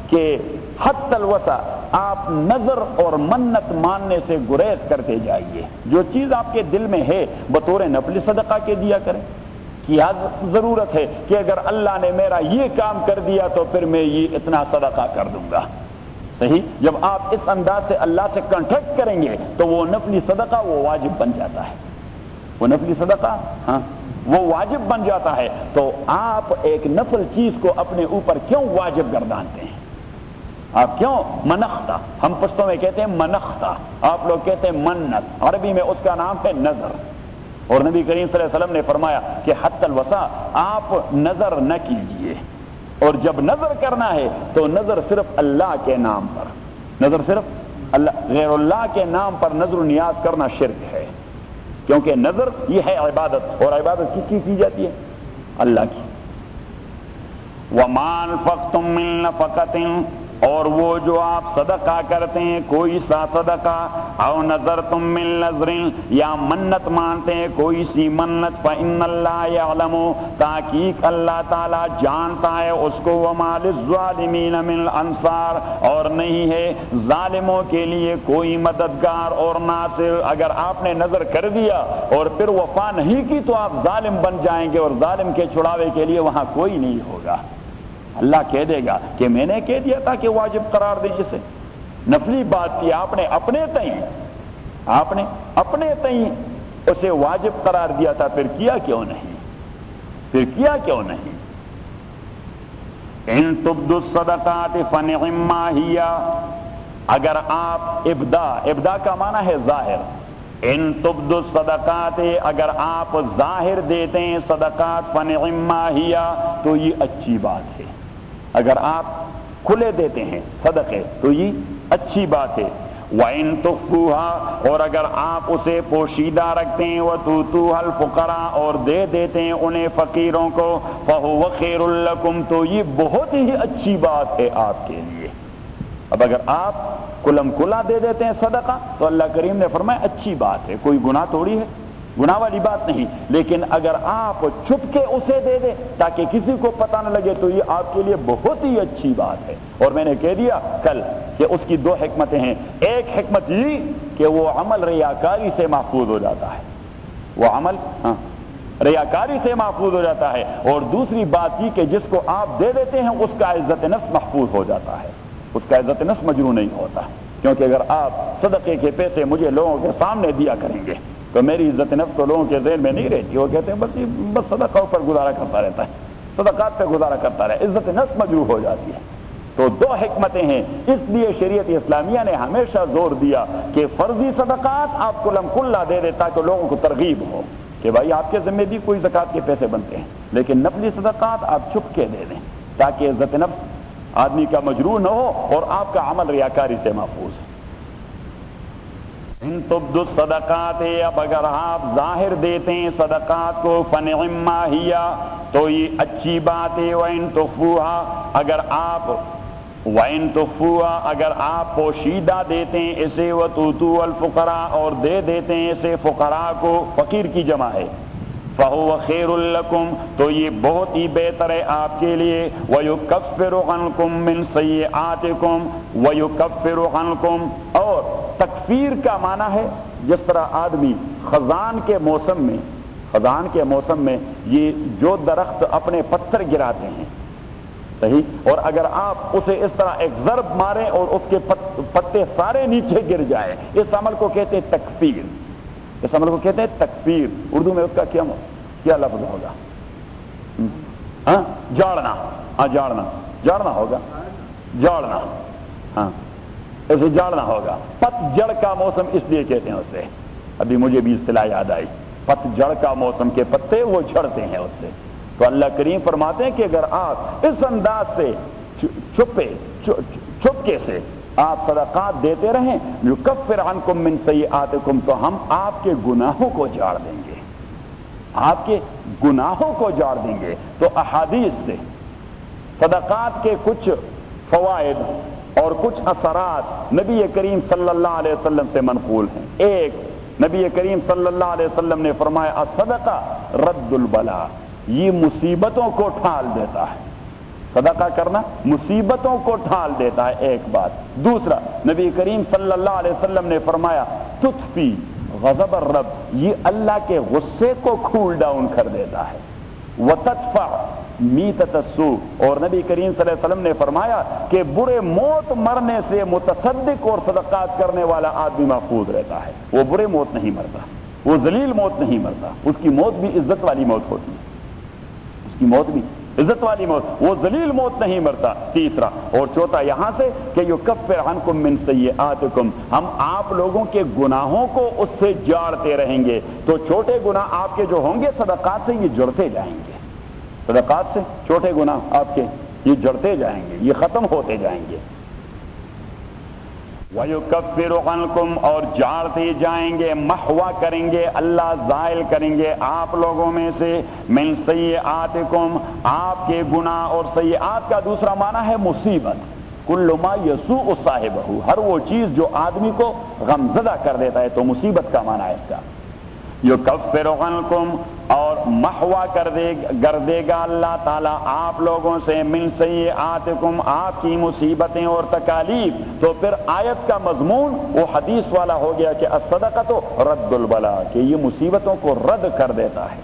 کہ حتی الوسع آپ نظر اور منت ماننے سے گریز کرتے جائیے۔ جو چیز آپ کے دل میں ہے بطور نفلی صدقہ کے دیا کریں۔ کیا ضرورت ہے کہ اگر اللہ نے میرا یہ کام کر دیا تو پھر میں یہ اتنا صدقہ کر دوں گا؟ صحیح؟ جب آپ اس انداز سے اللہ سے کنٹریکٹ کریں گے تو وہ نفلی صدقہ وہ واجب بن جاتا ہے، وہ نفلی صدقہ وہ واجب بن جاتا ہے۔ تو آپ ایک نفل چیز کو اپنے اوپر کیوں واجب گردانتے ہیں؟ آپ کیوں منختہ، ہم پشتوں میں کہتے ہیں منختہ، آپ لوگ کہتے ہیں منت، عربی میں اس کا نام ہے نظر۔ اور نبی کریم صلی اللہ علیہ وسلم نے فرمایا کہ حتی الوسع آپ نظر نہ کیجئے، اور جب نظر کرنا ہے تو نظر صرف اللہ کے نام پر، نظر صرف اللہ، غیر اللہ کے نام پر نظر و نیاز کرنا شرک ہے، کیونکہ نظر یہ ہے عبادت، اور عبادت کی جاتی ہے اللہ کی۔ وَمَا أَنفَقْتُم مِّن نَفَقَةٍ، اور وہ جو آپ صدقہ کرتے ہیں کوئی سا صدقہ، او نظرتم من نظر، یا منت مانتے ہیں کوئی سی منت، فإن اللہ یعلم، تحقیق اللہ تعالیٰ جانتا ہے اس کو، وما للظالمین من انصار، اور نہیں ہے ظالموں کے لیے کوئی مددگار اور ناصر۔ اگر آپ نے نظر کر دیا اور پھر وفا نہیں کی تو آپ ظالم بن جائیں گے، اور ظالم کے چھڑاوے کے لیے وہاں کوئی نہیں ہوگا۔ اللہ کہہ دے گا کہ میں نے کہہ دیا تھا کہ واجب قرار دیں اسے، نفلی بات تھی، آپ نے اپنے تئیں اسے واجب قرار دیا تھا، پھر کیا کیوں نہیں؟ ان تبدوا الصدقات فنعما ہی، اگر آپ ابدا کا معنی ہے ظاہر، ان تبدوا الصدقات، اگر آپ ظاہر دیتے ہیں صدقات، فنعما ہی، تو یہ اچھی بات ہے۔ اگر آپ کھلے دیتے ہیں صدقے تو یہ اچھی بات ہے۔ وَإِن تُخْفُوهَا اور اگر آپ اسے پوشیدہ رکھتے ہیں وَتُؤْتُوهَا الْفُقَرَاءَ اور دے دیتے ہیں انہیں فقیروں کو فَهُوَ خَيْرٌ لَكُمْ تو یہ بہت ہی اچھی بات ہے آپ کے لیے۔ اب اگر آپ کلم کلا دے دیتے ہیں صدقہ تو اللہ کریم نے فرمایا اچھی بات ہے، کوئی گناہ تھوڑی ہے، گناہ والی بات نہیں، لیکن اگر آپ چھپ کے اسے دے دیں تاکہ کسی کو پتہ نہ لگے تو یہ آپ کے لیے بہت ہی اچھی بات ہے۔ اور میں نے کہہ دیا کل کہ اس کی دو حکمتیں ہیں، ایک حکمت یہ کہ وہ عمل ریاکاری سے محفوظ ہو جاتا ہے، وہ عمل ریاکاری سے محفوظ ہو جاتا ہے، اور دوسری بات یہ کہ جس کو آپ دے دیتے ہیں اس کا عزت نفس محفوظ ہو جاتا ہے، اس کا عزت نفس مجروح نہیں ہوتا، کیونکہ اگر آپ صدقے کے پیسے مجھے لوگوں کے سامنے دیا کریں گے تو میری عزت نفس تو لوگوں کے ذہن میں نہیں رہتی، وہ کہتے ہیں بس صدقوں پر گزارا کرتا رہتا ہے، صدقات پہ گزارا کرتا رہے، عزت نفس مجروح ہو جاتی ہے۔ تو دو حکمتیں ہیں، اس لیے شریعت اسلامیہ نے ہمیشہ زور دیا کہ فرضی صدقات آپ کلم کلا دے دیں تاکہ لوگوں کو ترغیب ہو کہ بھائی آپ کے ذمہ بھی کوئی زکوٰۃ کے پیسے بنتے ہیں، لیکن نفلی صدقات آپ چھپ کے دے دیں تاکہ عزت نفس آدمی کا مجروح نہ ہو اور آپ کا عمل ریاکاری سے محفوظ۔ ان تبدوا الصدقات اب اگر آپ ظاہر دیتے ہیں صدقات کو فنعما ہی تو یہ اچھی بات ہے، وَإِن تُخْفُوهَا اگر آپ پوشیدہ دیتے ہیں اسے وَتُؤْتُوهَا الْفُقَرَاءَ اور دے دیتے ہیں اسے فقراء کو، فقیر کی جمع ہے، فَهُوَ خَيْرٌ لَكُمْ تو یہ بہت ہی بہتر ہے آپ کے لیے، وَيُكَفِّرُ عَنْكُم مِّن سَيِّئَاتِكُمْ وَيُكَفِّرُ عَنْكُم اور تکفیر کا معنی ہے جس طرح آدمی خزان کے موسم میں یہ جو درخت اپنے پتھر گراتے ہیں، صحیح، اور اگر آپ اسے اس طرح ایک ضرب ماریں اور اس کے پتے سارے نیچے گر جائیں، اس عمل کو کہتے ہیں تکفیر، اس عمل کو کہتے ہیں تکفیر۔ اردو میں اس کا کیا لفظ ہوگا؟ جاڑنا ہوگا، اسے جاڑنا ہوگا۔ پت جڑ کا موسم اس لیے کہتے ہیں اسے، ابھی مجھے بھی اصطلاح یاد آئی، پت جڑ کا موسم کے پتے وہ جھڑتے ہیں اس سے۔ تو اللہ کریم فرماتے ہیں کہ اگر آپ اس انداز سے چھپکے سے آپ صدقات دیتے رہیں، یکفر عنکم من سیئاتکم تو ہم آپ کے گناہوں کو جھاڑ دیں گے، آپ کے گناہوں کو جھاڑ دیں گے۔ تو احادیث سے صدقات کے کچھ فوائد اور کچھ اثرات نبی کریم صلی اللہ علیہ وسلم سے منقول ہیں۔ ایک، نبی کریم صلی اللہ علیہ وسلم نے فرمایا الصدقہ رد البلاء، یہ مصیبتوں کو ٹھال دیتا ہے، صدقہ کرنا مصیبتوں کو ٹھال دیتا ہے، ایک بات۔ دوسرا، نبی کریم صلی اللہ علیہ وسلم نے فرمایا تطفی غضب الرب، یہ اللہ کے غصے کو کول ڈاؤن کر دیتا ہے، وتدفع میتۃ السوء، اور نبی کریم صلی اللہ علیہ وسلم نے فرمایا کہ برے موت مرنے سے متصدق اور صدقات کرنے والا آدمی محفوظ رہتا ہے، وہ برے موت نہیں مرتا، وہ ذلیل موت نہیں مرتا، اس کی موت بھی عزت والی موت ہوتی ہے، اس کی موت بھی عزت والی موت، وہ ذلیل موت نہیں مرتا۔ تیسرا اور چوتھا یہاں سے کہ یکفر عنکم من سیئاتکم، ہم آپ لوگوں کے گناہوں کو اس سے جاڑتے رہیں گے، تو چھوٹے گناہ آپ کے جو ہوں گے صدقات سے یہ جڑتے جائیں گے، صدقات سے چھوٹے گناہ آپ کے یہ جڑتے جائیں گے، یہ ختم ہوتے جائیں گے۔ وَيُكَفِّرُ عَنْكُمْ اور جاڑتے جائیں گے، محوا کریں گے، اللہ زائل کریں گے آپ لوگوں میں سے، من سیئاتکم آپ کے گناہ، اور سیئات کا دوسرا معنی ہے مصیبت، کل ما یسوء صاحبہ، ہر وہ چیز جو آدمی کو غمزدہ کر دیتا ہے، تو مصیبت کا معنی ہے اس کا۔ یکفر عنکم اور محوا کر دے گا اللہ تعالیٰ آپ لوگوں سے، من سیئاتکم آپ کی مصیبتیں اور تکالیف۔ تو پھر آیت کا مضمون وہ حدیث والا ہو گیا کہ الصدقۃ رد البلاء، کہ یہ مصیبتوں کو رد کر دیتا ہے۔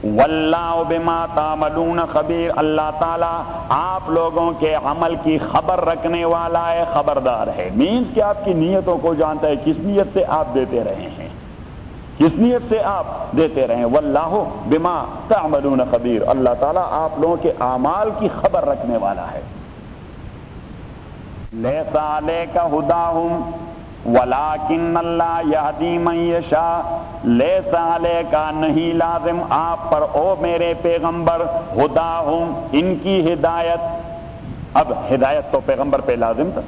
واللہ بما تعملون خبیر، اللہ تعالیٰ آپ لوگوں کے عمل کی خبر رکھنے والا ہے، خبردار ہے، مینز کہ آپ کی نیتوں کو جانتا ہے، کس نیت سے آپ دیتے رہے ہیں، کس نیت سے آپ دیتے رہیں۔ واللہ بما تعملون خبیر، اللہ تعالیٰ آپ لوگوں کے اعمال کی خبر رکھنے والا ہے۔ لیس علیک ھداھم ولکن اللہ یہدی من یشاء، لیس علیک نہیں لازم آپ پر او میرے پیغمبر، ھداھم ان کی ہدایت، اب ہدایت تو پیغمبر پہ لازم تھا،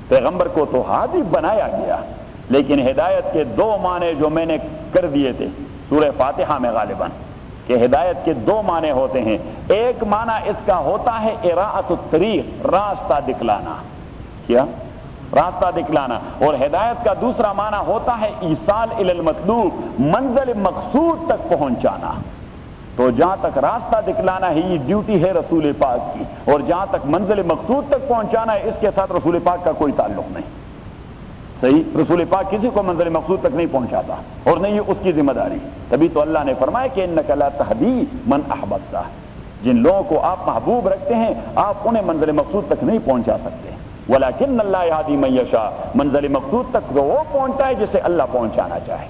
پیغمبر کو تو ہادی بنایا گیا، لیکن ہدایت کے دو معنی جو میں نے کر دیے تھے سورہ فاتحہ میں غالباً، کہ ہدایت کے دو معنی ہوتے ہیں. ایک معنی اس کا ہوتا ہے اراءۃ الطریق، راستہ دکھلانا، کیا راستہ دکھلانا، اور ہدایت کا دوسرا معنی ہوتا ہے ایصال الی المطلوب، منزل مقصود تک پہنچانا. تو جہاں تک راستہ دکھلانا ہے یہ ڈیوٹی ہے رسول پاک کی، اور جہاں تک منزل مقصود تک پہنچانا ہے اس کے ساتھ رسول پاک کا کوئی تعلق نہیں. صحیح، رسول پاک کسی کو منزل مقصود تک نہیں پہنچاتا اور نہیں یہ اس کی ذمہ داری. تبھی تو اللہ نے فرمایا کہ انک لا تہدی من احببت، جن لوگوں کو آپ محبوب رکھتے ہیں آپ انہیں منزل مقصود تک نہیں پہنچا سکتے. ولکن اللہ یہدی من یشاء، منزل مقصود تک تو وہ پہنچتا ہے جسے اللہ پہنچانا چاہے.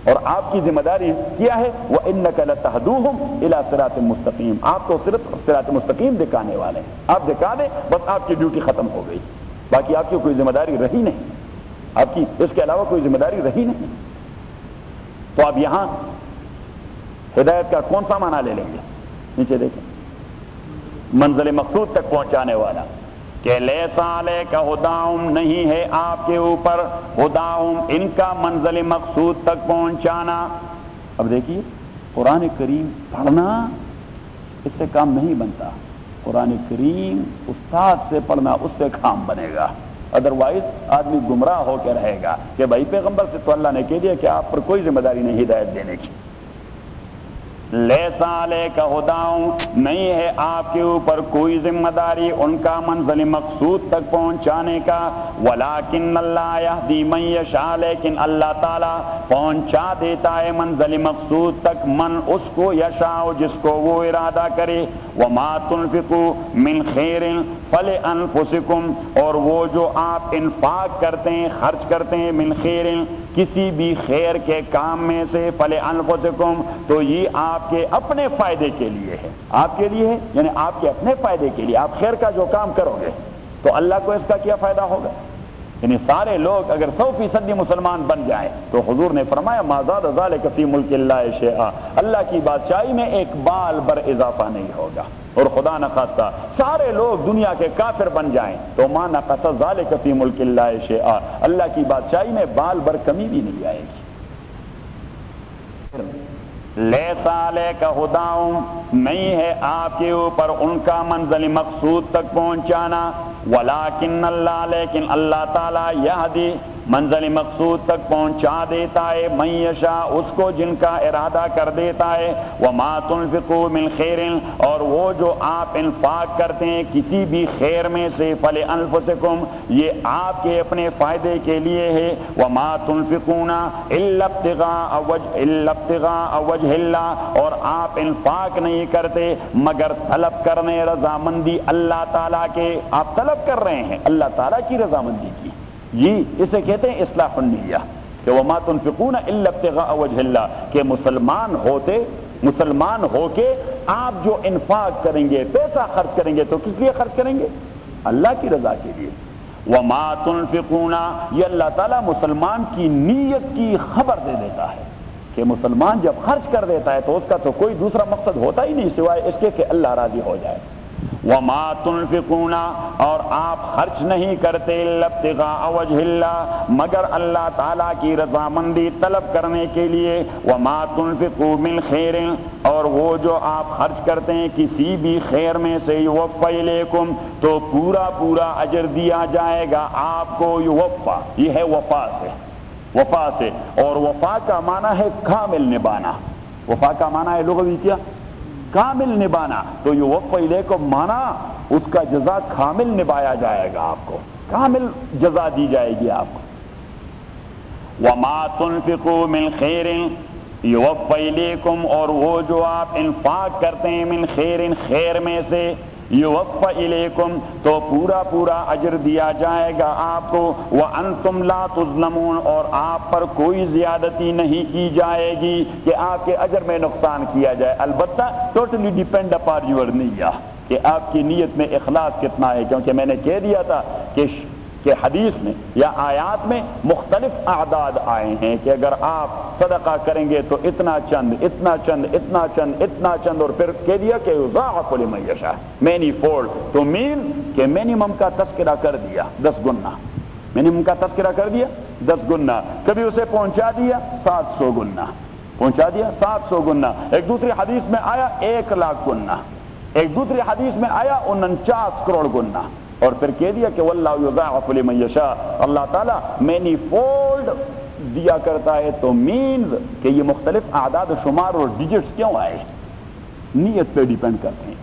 اور آپ کی ذمہ داری کیا ہے؟ وَإِنَّكَ لَتَهْدُوهُمْ إِلَى صِرَاطٍ مُسْتَقِيمٍ، آپ تو صرف صراط مستقیم دکھانے والے ہیں. آپ دکھا دیں بس آپ کی ڈیوٹی ختم ہو گئی، باقی آپ کی کوئی ذمہ داری رہی نہیں، آپ کی اس کے علاوہ کوئی ذمہ داری رہی نہیں. تو آپ یہاں ہدایت کا کون سا معنی لے لیں گے؟ نیچے دیکھیں، منزل مقصود تک پہنچانے والا، کہ لیسا علیک ہداہم، نہیں ہے آپ کے اوپر ہداہم، ان کا منزل مقصود تک پہنچانا. اب دیکھیے قرآن کریم پڑھنا اس سے کام نہیں بنتا، قرآن کریم استاد سے پڑھنا اس سے کام بنے گا. ادروائز آدمی گمراہ ہو کے رہے گا کہ بھائی پیغمبر سے تو اللہ نے کہہ دیا کہ آپ پر کوئی ذمہ داری نہیں ہدایت دینے کی. لیسا علیک ہداہم، نہیں ہے آپ کے اوپر کوئی ذمہ داری ان کا منزل مقصود تک پہنچانے کا. ولیکن اللہ یہدی من یشاء، لیکن اللہ تعالیٰ پہنچا دیتا ہے منزل مقصود تک من اس کو یشاء جس کو وہ ارادہ کرے. وما تنفقوا من خیر فلانفسکم، اور وہ جو آپ انفاق کرتے ہیں خرچ کرتے ہیں من خیر کسی بھی خیر کے کام میں سے، فلانفسکم تو یہ آپ کے اپنے فائدے کے لیے ہے، آپ کے لیے ہے یعنی آپ کے اپنے فائدے کے لیے. آپ خیر کا جو کام کرو گے تو اللہ کو اس کا کیا فائدہ ہوگا؟ یعنی سارے لوگ اگر 100% مسلمان بن جائیں تو حضور نے فرمایا ما زاد ذلک فی ملک اللہ شیئا، اللہ کی بادشاہی میں ایک بال بر اضافہ نہیں ہوگا. اور خدا نخواستہ سارے لوگ دنیا کے کافر بن جائیں تو ما نقص ذلک فی ملک اللہ شیئا، اللہ کی بادشاہی میں بال بر کمی بھی نہیں آئے گی. لیسا علیک ہداہم، نہیں ہے آپ کے اوپر ان کا منزل مقصود تک پہنچانا. ولیکن اللہ، لیکن اللہ تعالیٰ یہدی منزل مقصود تک پہنچا دیتا ہے من یشاء اس کو جن کا ارادہ کر دیتا ہے. وما تنفقوا من خیر، اور وہ جو آپ انفاق کرتے ہیں کسی بھی خیر میں سے، فلانفسکم یہ آپ کے اپنے فائدے کے لیے ہے. وما تنفقون الا ابتغاء وجہ اللہ، اور آپ انفاق نہیں کرتے مگر طلب کرنے رضامندی اللہ تعالیٰ کے. آپ طلب کر رہے ہیں اللہ تعالیٰ کی رضامندی کی، یہ اسے کہتے ہیں اصلاح النیہ. کہ وما تنفقون الا ابتغاء وجہ اللہ، کہ مسلمان ہو کے آپ جو انفاق کریں گے، پیسہ خرچ کریں گے تو کس لیے خرچ کریں گے؟ اللہ کی رضا کے لیے. وما تنفقون، یہ اللہ تعالیٰ مسلمان کی نیت کی خبر دے دیتا ہے کہ مسلمان جب خرچ کر دیتا ہے تو اس کا تو کوئی دوسرا مقصد ہوتا ہی نہیں سوائے اس کے کہ اللہ راضی ہو جائے. وما تنفقون، اور آپ خرچ نہیں کرتے الا ابتغاء وجہ اللہ مگر اللہ تعالیٰ کی رضامندی طلب کرنے کے لیے. وما تنفقوا من خیر، اور وہ جو آپ خرچ کرتے ہیں کسی بھی خیر میں سے، یوفی الیکم تو پورا پورا اجر دیا جائے گا آپ کو. یوفا یہ ہے وفا سے، اور وفا کا معنی ہے کامل نبھانا. وفا کا معنی ہے لغوی کیا؟ کامل نبھانا. تو یوفی الیکم معنی اس کا جزا کامل نبھایا جائے گا، آپ کو کامل جزا دی جائے گی آپ کو. وما تنفقوا من خیر یوفی الیکم، اور وہ جو آپ انفاق کرتے ہیں من خیر میں سے، یوفی الیکم تو پورا پورا اجر دیا جائے گا آپ کو. وانتم لا تظلمون، اور آپ پر کوئی زیادتی نہیں کی جائے گی کہ آپ کے اجر میں نقصان کیا جائے. البتہ ٹوٹلی ڈیپینڈ اپان یور نیہ، کہ آپ کی نیت میں اخلاص کتنا ہے. کیونکہ میں نے کہہ دیا تھا کہ حدیث میں یا آیات میں مختلف اعداد آئے ہیں کہ اگر آپ صدقہ کریں گے تو اتنا چند اتنا چند اتنا چند اتنا چند، اور پھر کہہ دیا کہ یضاعف لمن یشاء، مینی فولڈ. تو مینز کہ مینیمم کا تذکرہ کر دیا 10 گنا. منیمم کا تذکرہ کر دیا 10 گنا، کبھی اسے پہنچا دیا 700 گنا، پہنچا دیا 700 گنا، ایک دوسری حدیث میں آیا 1 لاکھ گنا، ایک دوسری حدیث میں آیا 49 کروڑ گنا، اور پھر کہہ دیا کہ واللہ یضاعف لمن یشاء، اللہ تعالیٰ مینی فولڈ دیا کرتا ہے. تو مینز کہ یہ مختلف اعداد و شمار اور ڈیجٹس کیوں آئے؟ نیت پہ ڈیپینڈ کرتے ہیں.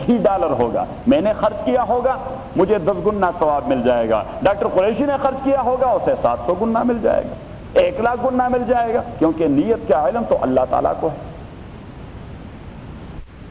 $1 ہوگا، میں نے خرچ کیا ہوگا مجھے 10 گنا ثواب مل جائے گا، ڈاکٹر قریشی نے خرچ کیا ہوگا اسے 700 گنا مل جائے گا، 1 لاکھ گنا مل جائے گا، کیونکہ نیت کا علم تو اللہ تعالیٰ کو ہے.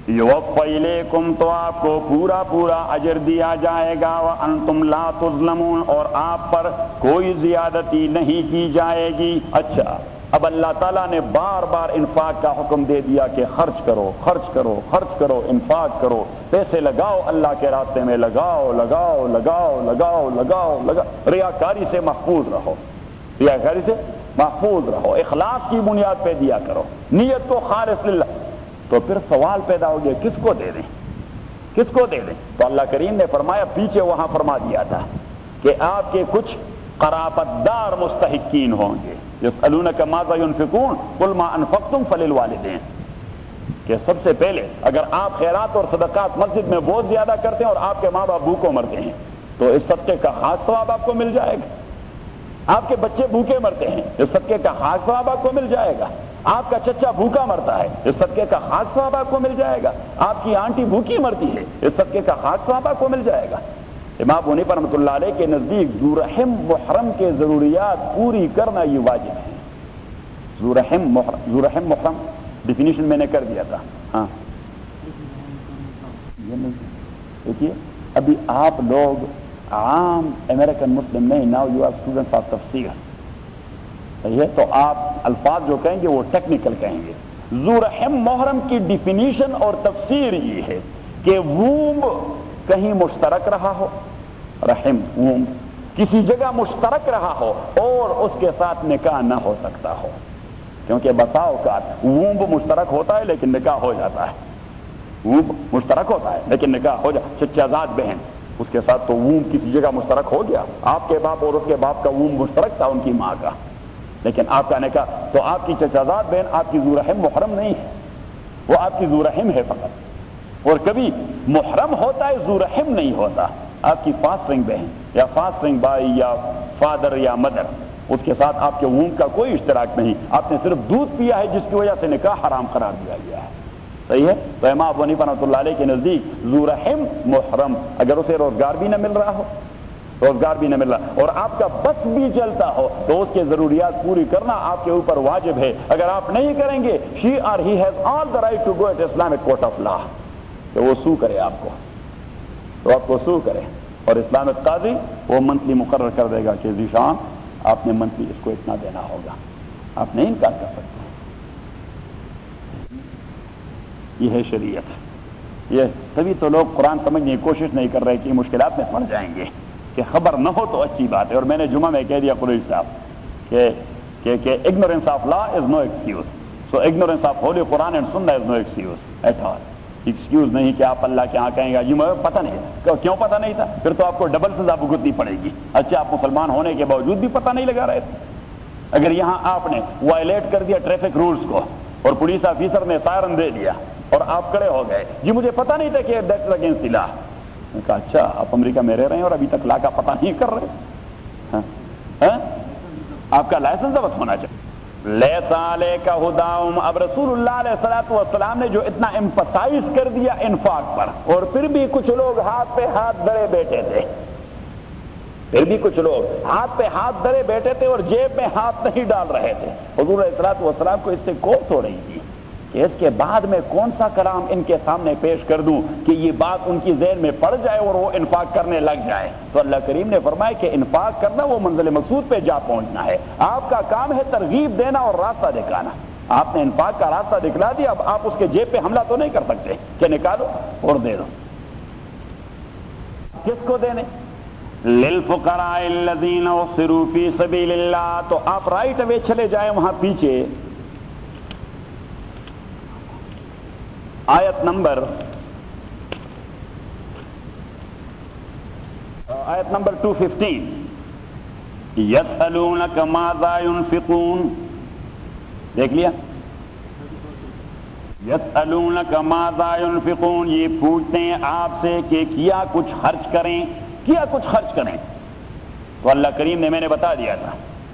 یوفی الیکم، تو آپ کو پورا پورا اجر دیا جائے گا، وانتم لا تظلمون، اور آپ پر کوئی زیادتی نہیں کی جائے گی. اچھا، اب اللہ تعالیٰ نے بار بار انفاق کا حکم دے دیا کہ خرچ کرو خرچ کرو خرچ کرو، انفاق کرو، پیسے لگاؤ اللہ کے راستے میں، لگاؤ لگاؤ لگاؤ لگاؤ لگاؤ لگاؤ، ریاکاری سے محفوظ رہو، ریاکاری سے محفوظ رہو، اخلاص کی بنیاد پہ دیا کرو، نیت کو خالص للہ. تو پھر سوال پیدا ہو گیا کس کو دے دیں، کس کو دے دیں؟ تو اللہ کریم نے فرمایا، پیچھے وہاں فرما دیا تھا کہ آپ کے کچھ قرابت دار مستحقین ہوں گے. یسألونک ماذا ينفقون قل ما انفقتم فللوالدین، کہ سب سے پہلے اگر آپ خیرات اور صدقات مسجد میں بہت زیادہ کرتے ہیں اور آپ کے ماں باپ بھوکوں مرتے ہیں تو اس صدقے کا خاص ثواب آپ کو مل جائے گا. آپ کے بچے بھوکے مرتے ہیں، اس صدقے کا خاص ثواب آپ کو مل جائے گا. آپ کا چچا بھوکا مرتا ہے، اس صدقے کا خاص ثواب آپ کو مل جائے گا. آپ کی آنٹی بھوکی مرتی ہے، اس صدقے کا خاص ثواب آپ کو مل جائے گا. امام ابو حنیفہ رحمۃ اللہ علیہ کے نزدیک ذو رحم محرم کے ضروریات پوری کرنا یہ واجب ہے. ذو رحم محرم ڈیفینیشن میں نے کر دیا تھا. ہاں دیکھیے، ابھی آپ لوگ عام امریکن مسلم نہیں، now you are students of تفسیر، صحیح ہے؟ تو آپ الفاظ جو کہیں گے وہ ٹیکنیکل کہیں گے. ذو رحم محرم کی ڈیفینیشن اور تفسیر یہ ہے کہ وومب کہیں مشترک رہا ہو، رحم وومب کسی جگہ مشترک رہا ہو اور اس کے ساتھ نکاح نہ ہو سکتا ہو، کیونکہ بسا اوقات وومب مشترک ہوتا ہے لیکن نکاح ہو جاتا ہے، وومب مشترک ہوتا ہے لیکن نکاح ہو جاتا. چچازاد بہن، اس کے ساتھ تو وومب کسی جگہ مشترک ہو گیا، آپ کے باپ اور اس کے باپ کا وومب مشترک تھا ان کی ماں کا، لیکن آپ کا نکاح، تو آپ کی چچازاد بہن آپ کی ذو رحم محرم نہیں ہے، وہ آپ کی ذو رحم ہے فقط. اور کبھی محرم ہوتا ہے ذو رحم نہیں ہوتا. آپ کی فاسٹنگ بہن یا فاسٹنگ بھائی یا فادر یا مدر، اس کے ساتھ آپ کے وومب کا کوئی اشتراک نہیں، آپ نے صرف دودھ پیا ہے جس کی وجہ سے نکاح حرام قرار دیا گیا ہے. صحیح ہے؟ تو امام ابو حنیفہ رحمۃ اللہ علیہ کے نزدیک ذو رحم محرم، اگر اسے روزگار بھی نہ مل رہا ہو، روزگار بھی نہ مل رہا اور آپ کا بس بھی چلتا ہو تو اس کے ضروریات پوری کرنا آپ کے اوپر واجب ہے. اگر آپ نہیں کریں گے she or he has all the right to go at Islamic court of law، کہ وہ سو کرے آپ کو، تو آپ کو سو کرے، اور اسلامک قاضی وہ منتھلی مقرر کر دے گا کہ ذیشان آپ نے منتھلی اس کو اتنا دینا ہوگا، آپ نہیں انکار کر سکتے. یہ ہے شریعت. یہ تبھی تو لوگ قرآن سمجھنے کی کوشش نہیں کر رہے کہ مشکلات میں پڑ جائیں گے، کہ خبر نہ ہو تو اچھی بات ہے. اور میں نے جمعہ میں کہہ دیا قریشی صاحب کہ ignorance of law is no excuse, so ignorance of holy Quran and Sunnah is no excuse at all. Excuse نہیں کہ آپ اللہ کے ہاں کہیں گا جی مجھے پتہ نہیں. کیوں پتہ نہیں تھا؟ پھر تو آپ کو ڈبل سزا بھگتنی پڑے گی. اچھا، آپ مسلمان ہونے کے باوجود بھی پتہ نہیں لگا رہے تھے. اگر یہاں آپ نے وائلیٹ کر دیا ٹریفک رولز کو اور پولیس آفیسر نے سائرن دے دیا اور آپ کھڑے ہو گئے، جی مجھے پتہ نہیں تھا کہ دیٹس اگینسٹ دی لا. میں کہا اچھا، آپ امریکہ میں رہ رہے ہیں اور ابھی تک لا کا پتہ نہیں کر رہے، آپ کا لائسنس ضبط ہونا چاہیے. لیسا علیک ھداھم، اب رسول اللہ علیہ الصلوۃ والسلام نے جو اتنا ایمفسائز کر دیا انفاق پر، اور پھر بھی کچھ لوگ ہاتھ پہ ہاتھ دھرے بیٹھے تھے، پھر بھی کچھ لوگ ہاتھ پہ ہاتھ دھرے بیٹھے تھے اور جیب میں ہاتھ نہیں ڈال رہے تھے. حضور علیہ الصلوۃ والسلام کو اس سے کوفت ہو رہی تھی کہ اس کے بعد میں کون سا کلام ان کے سامنے پیش کر دوں کہ یہ بات ان کی ذہن میں پڑ جائے اور وہ انفاق کرنے لگ جائے. تو اللہ کریم نے فرمایا کہ انفاق کرنا وہ منزل مقصود پہ جا پہنچنا ہے. آپ کا کام ہے ترغیب دینا اور راستہ دکھانا. آپ نے انفاق کا راستہ دکھلا دیا، اب آپ اس کے جیب پہ حملہ تو نہیں کر سکتے کہ نکالو اور دے دو. کس کو دینے؟ للفقراء الذین احصروا فی سبیل اللہ. تو آپ رائٹ اوے چلے جائیں وہاں پیچھے، آیت نمبر 215. یسألونک ماذا ينفقون، دیکھ لیا، یسألونک ماذا ينفقون، یہ پوچھتے ہیں آپ سے کہ کیا کچھ خرچ کریں، کیا کچھ خرچ کریں. تو اللہ کریم نے، میں نے بتا دیا تھا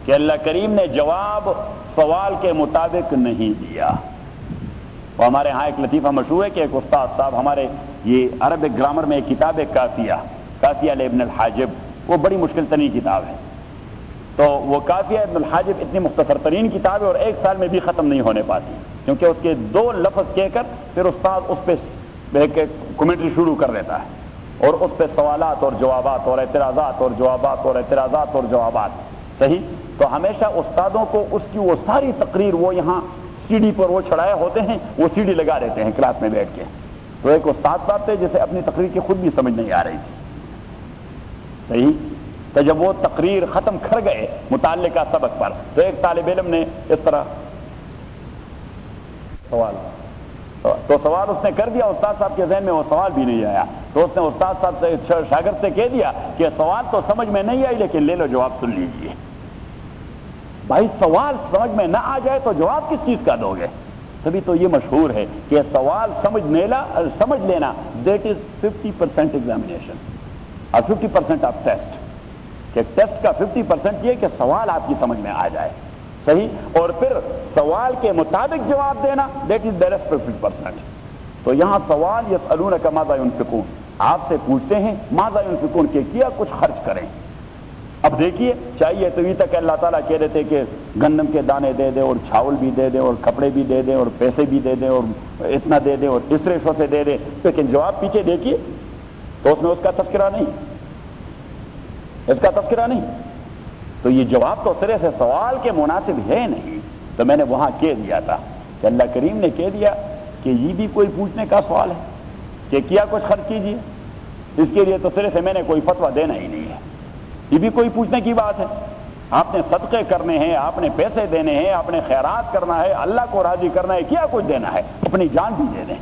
کہ اللہ کریم نے جواب سوال کے مطابق نہیں دیا. اور ہمارے ہاں ایک لطیفہ مشہور ہے کہ ایک استاد صاحب ہمارے یہ عربک گرامر میں ایک کتاب ہے کافیہ لابن الحاجب، وہ بڑی مشکل ترین کتاب ہے. تو وہ کافیہ ابن الحاجب اتنی مختصر ترین کتاب ہے اور ایک سال میں بھی ختم نہیں ہونے پاتی، کیونکہ اس کے 2 لفظ کہہ کر پھر استاد اس پہ کمنٹری شروع کر دیتا ہے اور اس پہ سوالات اور جوابات اور اعتراضات اور جوابات اور اعتراضات اور جوابات. صحیح. تو ہمیشہ استادوں کو اس کی وہ ساری تقریر وہ یہاں سی ڈی پر وہ چڑھائے ہوتے ہیں، وہ سی ڈی لگا دیتے ہیں کلاس میں بیٹھ کے. تو ایک استاد صاحب تھے جسے اپنی تقریر کی خود بھی سمجھ نہیں آ رہی تھی. صحیح. تو جب وہ تقریر ختم کر گئے متعلقہ سبق پر، تو ایک طالب علم نے اس طرح سوال اس نے کر دیا، استاد صاحب کے ذہن میں وہ سوال بھی نہیں آیا. تو اس نے استاد صاحب سے شاگرد سے کہہ دیا کہ سوال تو سمجھ میں نہیں آئی لیکن لے لو جواب سن لیجئے. بھائی سوال سمجھ میں نہ آ جائے تو جواب کس چیز کا دو گے؟ تبھی تو یہ مشہور ہے کہ سوال سمجھ لینا دیٹ از 50% ایگزامینیشن اور 50% آف ٹیسٹ. کہ ٹیسٹ کا 50% یہ کہ سوال آپ کی سمجھ میں آ جائے. صحیح. اور پھر سوال کے مطابق جواب دینا دیٹ از the rest 50%. تو یہاں سوال یسألونک ماذا ينفقون، آپ سے پوچھتے ہیں ماذا ينفقون کہ کیا کچھ خرچ کریں. اب دیکھیے چاہیے تو یہ تک اللہ تعالیٰ کہہ دیتے کہ گندم کے دانے دے دے اور چھاول بھی دے دے اور کپڑے بھی دے دے اور پیسے بھی دے دے اور اتنا دے دے اور اس ریشو سے دے دے، لیکن جواب پیچھے دیکھیے تو اس میں اس کا تذکرہ نہیں، اس کا تذکرہ نہیں. تو یہ جواب تو سرے سے سوال کے مناسب ہے نہیں. تو میں نے وہاں کہہ دیا تھا کہ اللہ کریم نے کہہ دیا کہ یہ بھی کوئی پوچھنے کا سوال ہے کہ کیا کچھ خرچ کیجیے، اس کے لیے تو سرے سے میں نے کوئی فتویٰ دینا ہی نہیں ہے. یہ بھی کوئی پوچھنے کی بات ہے؟ آپ نے صدقے کرنے ہیں، آپ نے پیسے دینے ہیں، آپ نے خیرات کرنا ہے، اللہ کو راضی کرنا ہے، کیا کچھ دینا ہے، اپنی جان بھی دے دیں.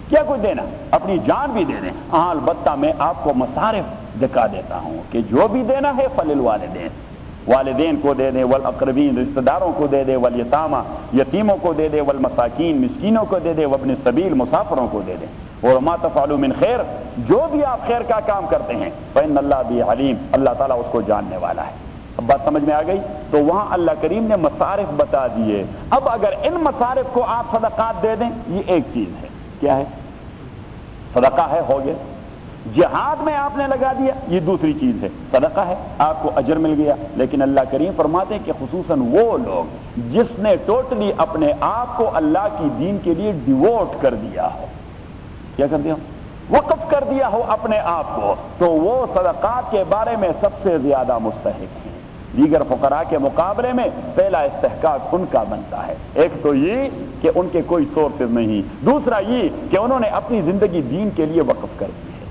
کیا کچھ دینا، اپنی جان بھی دے دیں. ہاں البتہ میں آپ کو مصارف دکھا دیتا ہوں کہ جو بھی دینا ہے فللوالدین، والدین کو دے دیں، والاقربین رشتہ داروں کو دے دیں، والیتاما یتیموں کو دے دیں، والمساکین مسکینوں کو دے دیں، وابن السبیل مسافروں کو دے دیں. اور ما تفعلوا من خیر، جو بھی آپ خیر کا کام کرتے ہیں فإن اللہ بھی علیم، اللہ تعالیٰ اس کو جاننے والا ہے. اب بات سمجھ میں آ گئی؟ تو وہاں اللہ کریم نے مصارف بتا دیے. اب اگر ان مصارف کو آپ صدقات دے دیں یہ ایک چیز ہے، کیا ہے؟ صدقہ ہے، ہو گیا. جہاد میں آپ نے لگا دیا یہ دوسری چیز ہے، صدقہ ہے، آپ کو اجر مل گیا. لیکن اللہ کریم فرماتے ہیں کہ خصوصاً وہ لوگ جس نے ٹوٹلی اپنے آپ کو اللہ کی دین کے لیے ڈیووٹ کر دیا ہو، کیا کر دیا ہو؟ وقف کر دیا ہو اپنے آپ کو، تو وہ صدقات کے بارے میں سب سے زیادہ مستحق ہیں. دیگر فقراء کے مقابلے میں پہلا استحقاق ان کا بنتا ہے. ایک تو یہ کہ ان کے کوئی سورسز نہیں، دوسرا یہ کہ انہوں نے اپنی زندگی دین کے لیے وقف کر دی ہے.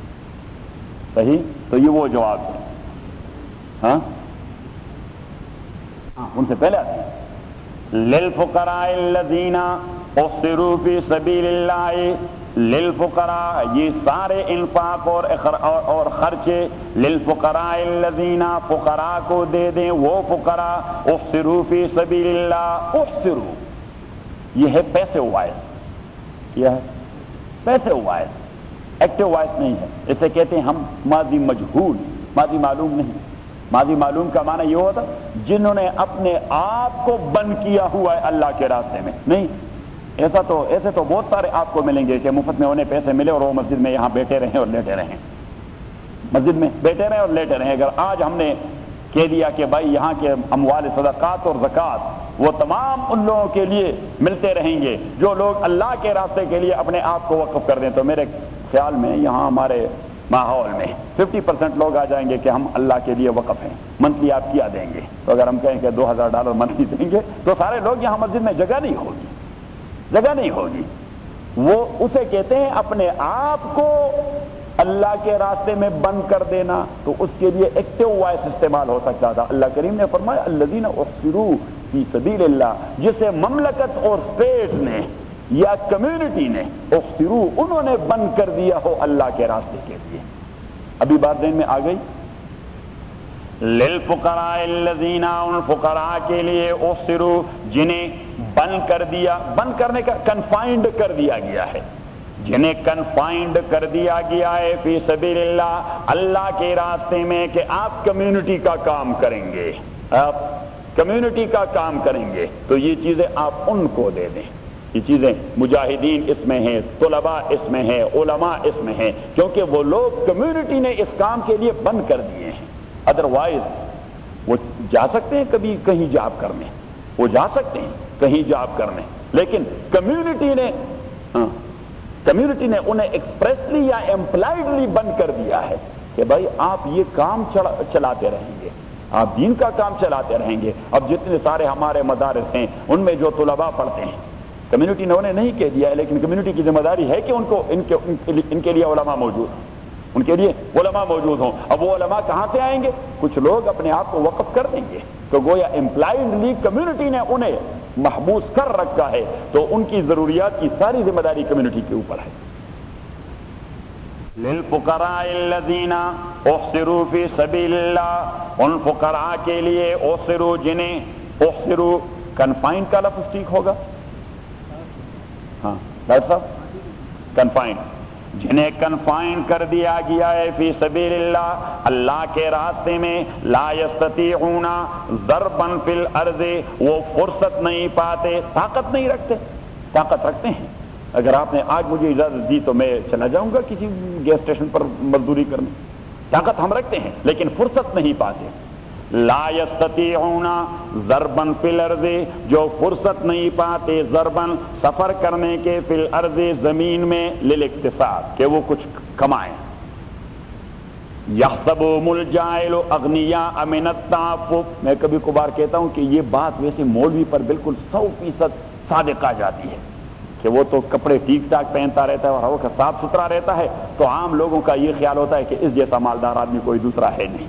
صحیح. تو یہ وہ جواب ہے. ہاں ان سے پہلے آتے ہیں للفقراء الذین احصروا فی سبیل اللہ. للفقراء یہ سارے انفاق اور خرچے، للفقراء الذین فقراء کو دے دیں، وہ فقراء احصروا فی سبیل اللہ. احصروا یہ ہے پیسو وائس، یہ ہے پیسو وائس، ایکٹیو وائس نہیں ہے. اسے کہتے ہیں ہم ماضی مجہول، ماضی معلوم نہیں. ماضی معلوم کا معنی یہ ہوتا جنہوں نے اپنے آپ کو بند کیا ہوا ہے اللہ کے راستے میں. نہیں، ایسے تو بہت سارے آپ کو ملیں گے کہ مفت میں انہیں پیسے ملے اور وہ مسجد میں یہاں بیٹھے رہیں اور لیٹے رہیں، مسجد میں بیٹھے رہیں اور لیٹے رہیں. اگر آج ہم نے کہہ دیا کہ بھائی یہاں کے اموال صدقات اور زکوٰۃ وہ تمام ان لوگوں کے لیے ملتے رہیں گے جو لوگ اللہ کے راستے کے لیے اپنے آپ کو وقف کر دیں، تو میرے خیال میں یہاں ہمارے ماحول میں 50% لوگ آ جائیں گے کہ ہم اللہ کے لیے وقف ہیں، منتھلی آپ کیا دیں گے. تو اگر ہم کہیں کہ $2000 منتھلی دیں گے تو سارے لوگ یہاں مسجد میں جگہ نہیں ہوگی، جگہ نہیں ہوگی. وہ اسے کہتے ہیں اپنے آپ کو اللہ کے راستے میں بند کر دینا. تو اس کے لیے ایکٹیو وائس استعمال ہو سکتا تھا. اللہ کریم نے فرمایا الذین احصروا فی سبیل اللہ، جسے مملکت اور اسٹیٹ نے یا کمیونٹی نے احصروا انہوں نے بند کر دیا ہو اللہ کے راستے کے لیے. ابھی بات ذہن میں آ گئی؟ للفقراء الذین، ان فقراء کے لیے احصروا جنہیں بند کر دیا، بند کرنے کا کنفائنڈ کر دیا گیا ہے، جنہیں کنفائنڈ کر دیا گیا ہے فی سبیل اللہ، اللہ کے راستے میں، کہ آپ کمیونٹی کا کام کریں گے، آپ کمیونٹی کا کام کریں گے، تو یہ چیزیں آپ ان کو دے دیں۔ یہ چیزیں مجاہدین اس میں ہیں، طلباء اس میں ہیں، علماء اس میں ہیں، کیونکہ وہ لوگ کمیونٹی نے اس کام کے لیے بند کر دیے ہیں۔ ادروائز وہ جا سکتے ہیں کبھی کہیں جاب کرنے، وہ جا سکتے ہیں کہیں جاب کرنے، لیکن کمیونٹی نے انہیں ایکسپریسلی یا امپلائڈلی بند کر دیا ہے کہ بھائی آپ یہ کام چلاتے رہیں گے، آپ دین کا کام چلاتے رہیں گے۔ اب جتنے سارے ہمارے مدارس ہیں ان میں جو طلباء پڑھتے ہیں، کمیونٹی نے انہیں نہیں کہہ دیا ہے، لیکن کمیونٹی کی ذمہ داری ہے کہ ان کے لیے علماء موجود ہوں، ان کے لیے علماء موجود ہوں۔ اب وہ علماء کہاں سے آئیں گے؟ کچھ لوگ اپنے آپ کو وقف کر دیں گے، تو گویا امپلائڈلی کمیونٹی نے انہیں محبوس کر رکھا ہے، تو ان کی ضروریات کی ساری ذمہ داری کمیونٹی کے اوپر ہے۔ للفقراء الذین احصروا فی سبیل اللہ، ان فقراء کے لیے احصروا جنہیں، احصروا کنفائنڈ کا لفظ ٹھیک ہوگا؟ ہاں ڈاکٹر صاحب، کنفائنڈ، جنہیں کنفائن کر دیا گیا ہے فی سبیل اللہ، اللہ کے راستے میں، لا یستطیعون ضربا فی الارض، وہ فرصت نہیں پاتے، طاقت نہیں رکھتے، طاقت رکھتے ہیں۔ اگر آپ نے آج مجھے اجازت دی تو میں چلا جاؤں گا کسی گیس اسٹیشن پر مزدوری کرنے، طاقت ہم رکھتے ہیں لیکن فرصت نہیں پاتے۔ لا یستطیعون ضربا فی الارض، جو فرصت نہیں پاتے ضربن سفر کرنے کے، فی الارض زمین میں، للاکتساب کہ وہ کچھ کمائیں۔ یحسبهم الجاہل اغنیاء من التعفف، میں کبھی کبھار کہتا ہوں کہ یہ بات ویسے مولوی پر بالکل 100% صادق آ جاتی ہے کہ وہ تو کپڑے ٹھیک ٹاک پہنتا رہتا ہے اور ہر وقت صاف ستھرا رہتا ہے، تو عام لوگوں کا یہ خیال ہوتا ہے کہ اس جیسا مالدار آدمی کوئی دوسرا ہے نہیں،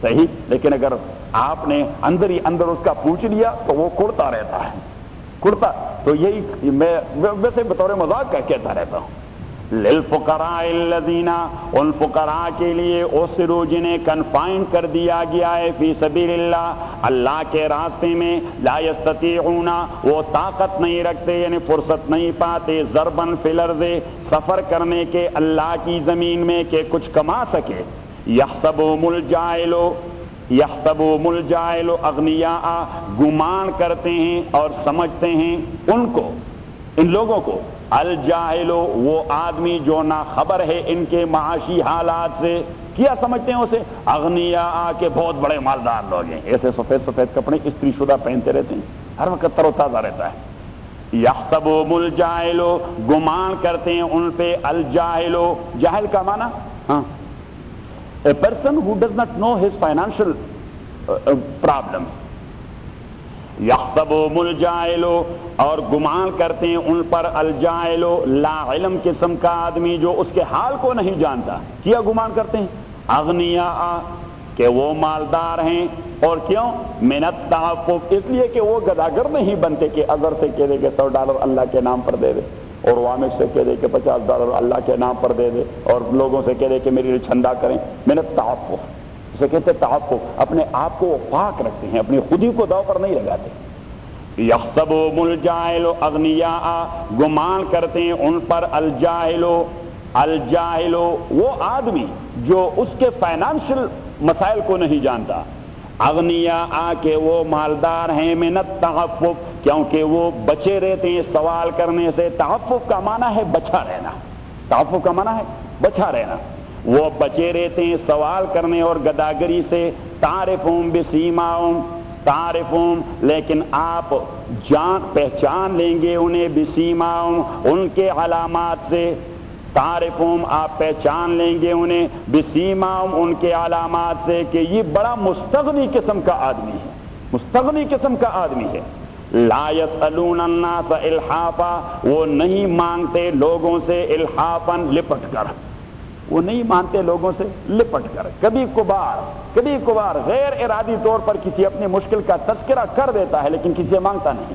صحیح۔ لیکن اگر آپ نے اندر ہی اندر اس کا پوچھ لیا تو وہ کڑتا رہتا ہے، کڑتا۔ تو یہی میں ویسے بطور مذاق کا کہتا رہتا ہوں، للفقراء الذین، ان فقراء کے لیے، اسروا جنہیں کنفائن کر دیا گیا ہے فی سبیل اللہ، اللہ کے راستے میں، لا یستطیعون، وہ طاقت نہیں رکھتے یعنی فرصت نہیں پاتے، ضربن فی الارض، سفر کرنے کے اللہ کی زمین میں کہ کچھ کما سکے۔ یحسبهم الجاہل، یحسبهم الجاہل اغنیاء، گمان کرتے ہیں اور سمجھتے ہیں ان کو، ان لوگوں کو، الجاہل، وہ آدمی جو نا خبر ہے ان کے معاشی حالات سے، کیا سمجھتے ہیں اسے؟ اغنیاء، کے بہت بڑے مالدار لوگ ہیں، ایسے سفید سفید کپڑے استری شدہ پہنتے رہتے ہیں، ہر وقت تر و تازہ رہتا ہے۔ یحسبهم الجاہل، گمان کرتے ہیں ان پہ، الجاہل، جاہل کا معنی a person who does not know his financial problems۔ یحسبهم الجاہل، اور گمان کرتے ہیں ان پر، الجاہل، لا علم قسم کا آدمی جو اس کے حال کو نہیں جانتا، کیا گمان کرتے ہیں؟ اغنیاء، کہ وہ مالدار ہیں، اور کیوں؟ من التعفف، اس لیے کہ وہ گداگر نہیں بنتے کہ اظہر سے کہہ دے کہ $100 اللہ کے نام پر دے دے، اور وامق سے کہہ دے کہ $50 اللہ کے نام پر دے دے، اور لوگوں سے کہہ دے کہ میرے لیے چندہ کریں۔ من التعفف، اسے کہتے ہیں تعفف، اپنے آپ کو پاک رکھتے ہیں، اپنی خودی کو داؤ پر نہیں لگاتے۔ یحسبهم الجاہل اغنیاء، گمان کرتے ہیں ان پر، الجاہل، الجاہل، وہ آدمی جو اس کے فائنانشل مسائل کو نہیں جانتا، اغنیاء، کہ وہ مالدار ہیں، من التعفف، کیونکہ وہ بچے رہتے ہیں سوال کرنے سے۔ تعفف کا معنی ہے بچا رہنا، تعفف کا معنی ہے بچا رہنا، وہ بچے رہتے ہیں سوال کرنے اور گداگری سے۔ تعرفهم بسیماہم، تعرفهم، لیکن آپ پہچان لیں گے انہیں، بسیماہم، ان کے علامات سے۔ تعرفهم، آپ پہچان لیں گے انہیں، بسیماہم، ان کے علامات سے، کہ یہ بڑا مستغنی قسم کا آدمی ہے، مستغنی قسم کا آدمی ہے۔ لا يسألون الناس الحافا، وہ نہیں مانگتے لوگوں سے، الحافا، لپٹ کر، وہ نہیں مانتے لوگوں سے لپٹ کر، کبھی کبھار غیر ارادی طور پر کسی اپنی مشکل کا تذکرہ کر دیتا ہے لیکن کسی سے مانگتا نہیں۔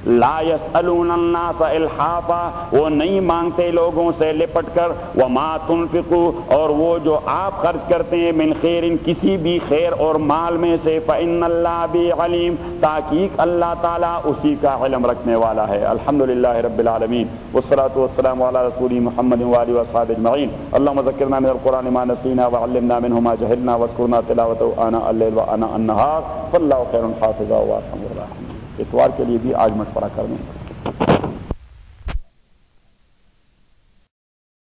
لا یسألون الناس الحافا، وہ نہیں مانگتے لوگوں سے لپٹ کر، وما تنفقوا، اور وہ جو آپ خرچ کرتے ہیں، من خیر، کسی بھی خیر اور مال میں سے، فإن اللہ بھی علیم، تحقیق اللہ تعالیٰ اسی کا علم رکھنے والا ہے۔ الحمدللہ رب العالمین، والصلاة والسلام علی رسول محمد وآلہ وصحبہ اجمعین۔ اللہم ذکرنا من القرآن ما نسینا وعلمنا منہ ما جہلنا واذکرنا تلاوتہ آناء اللیل وآناء النہار، فاللہ خیر حافظا وارحم الراحمین۔ اتوار کے لیے بھی آج مشورہ کرنے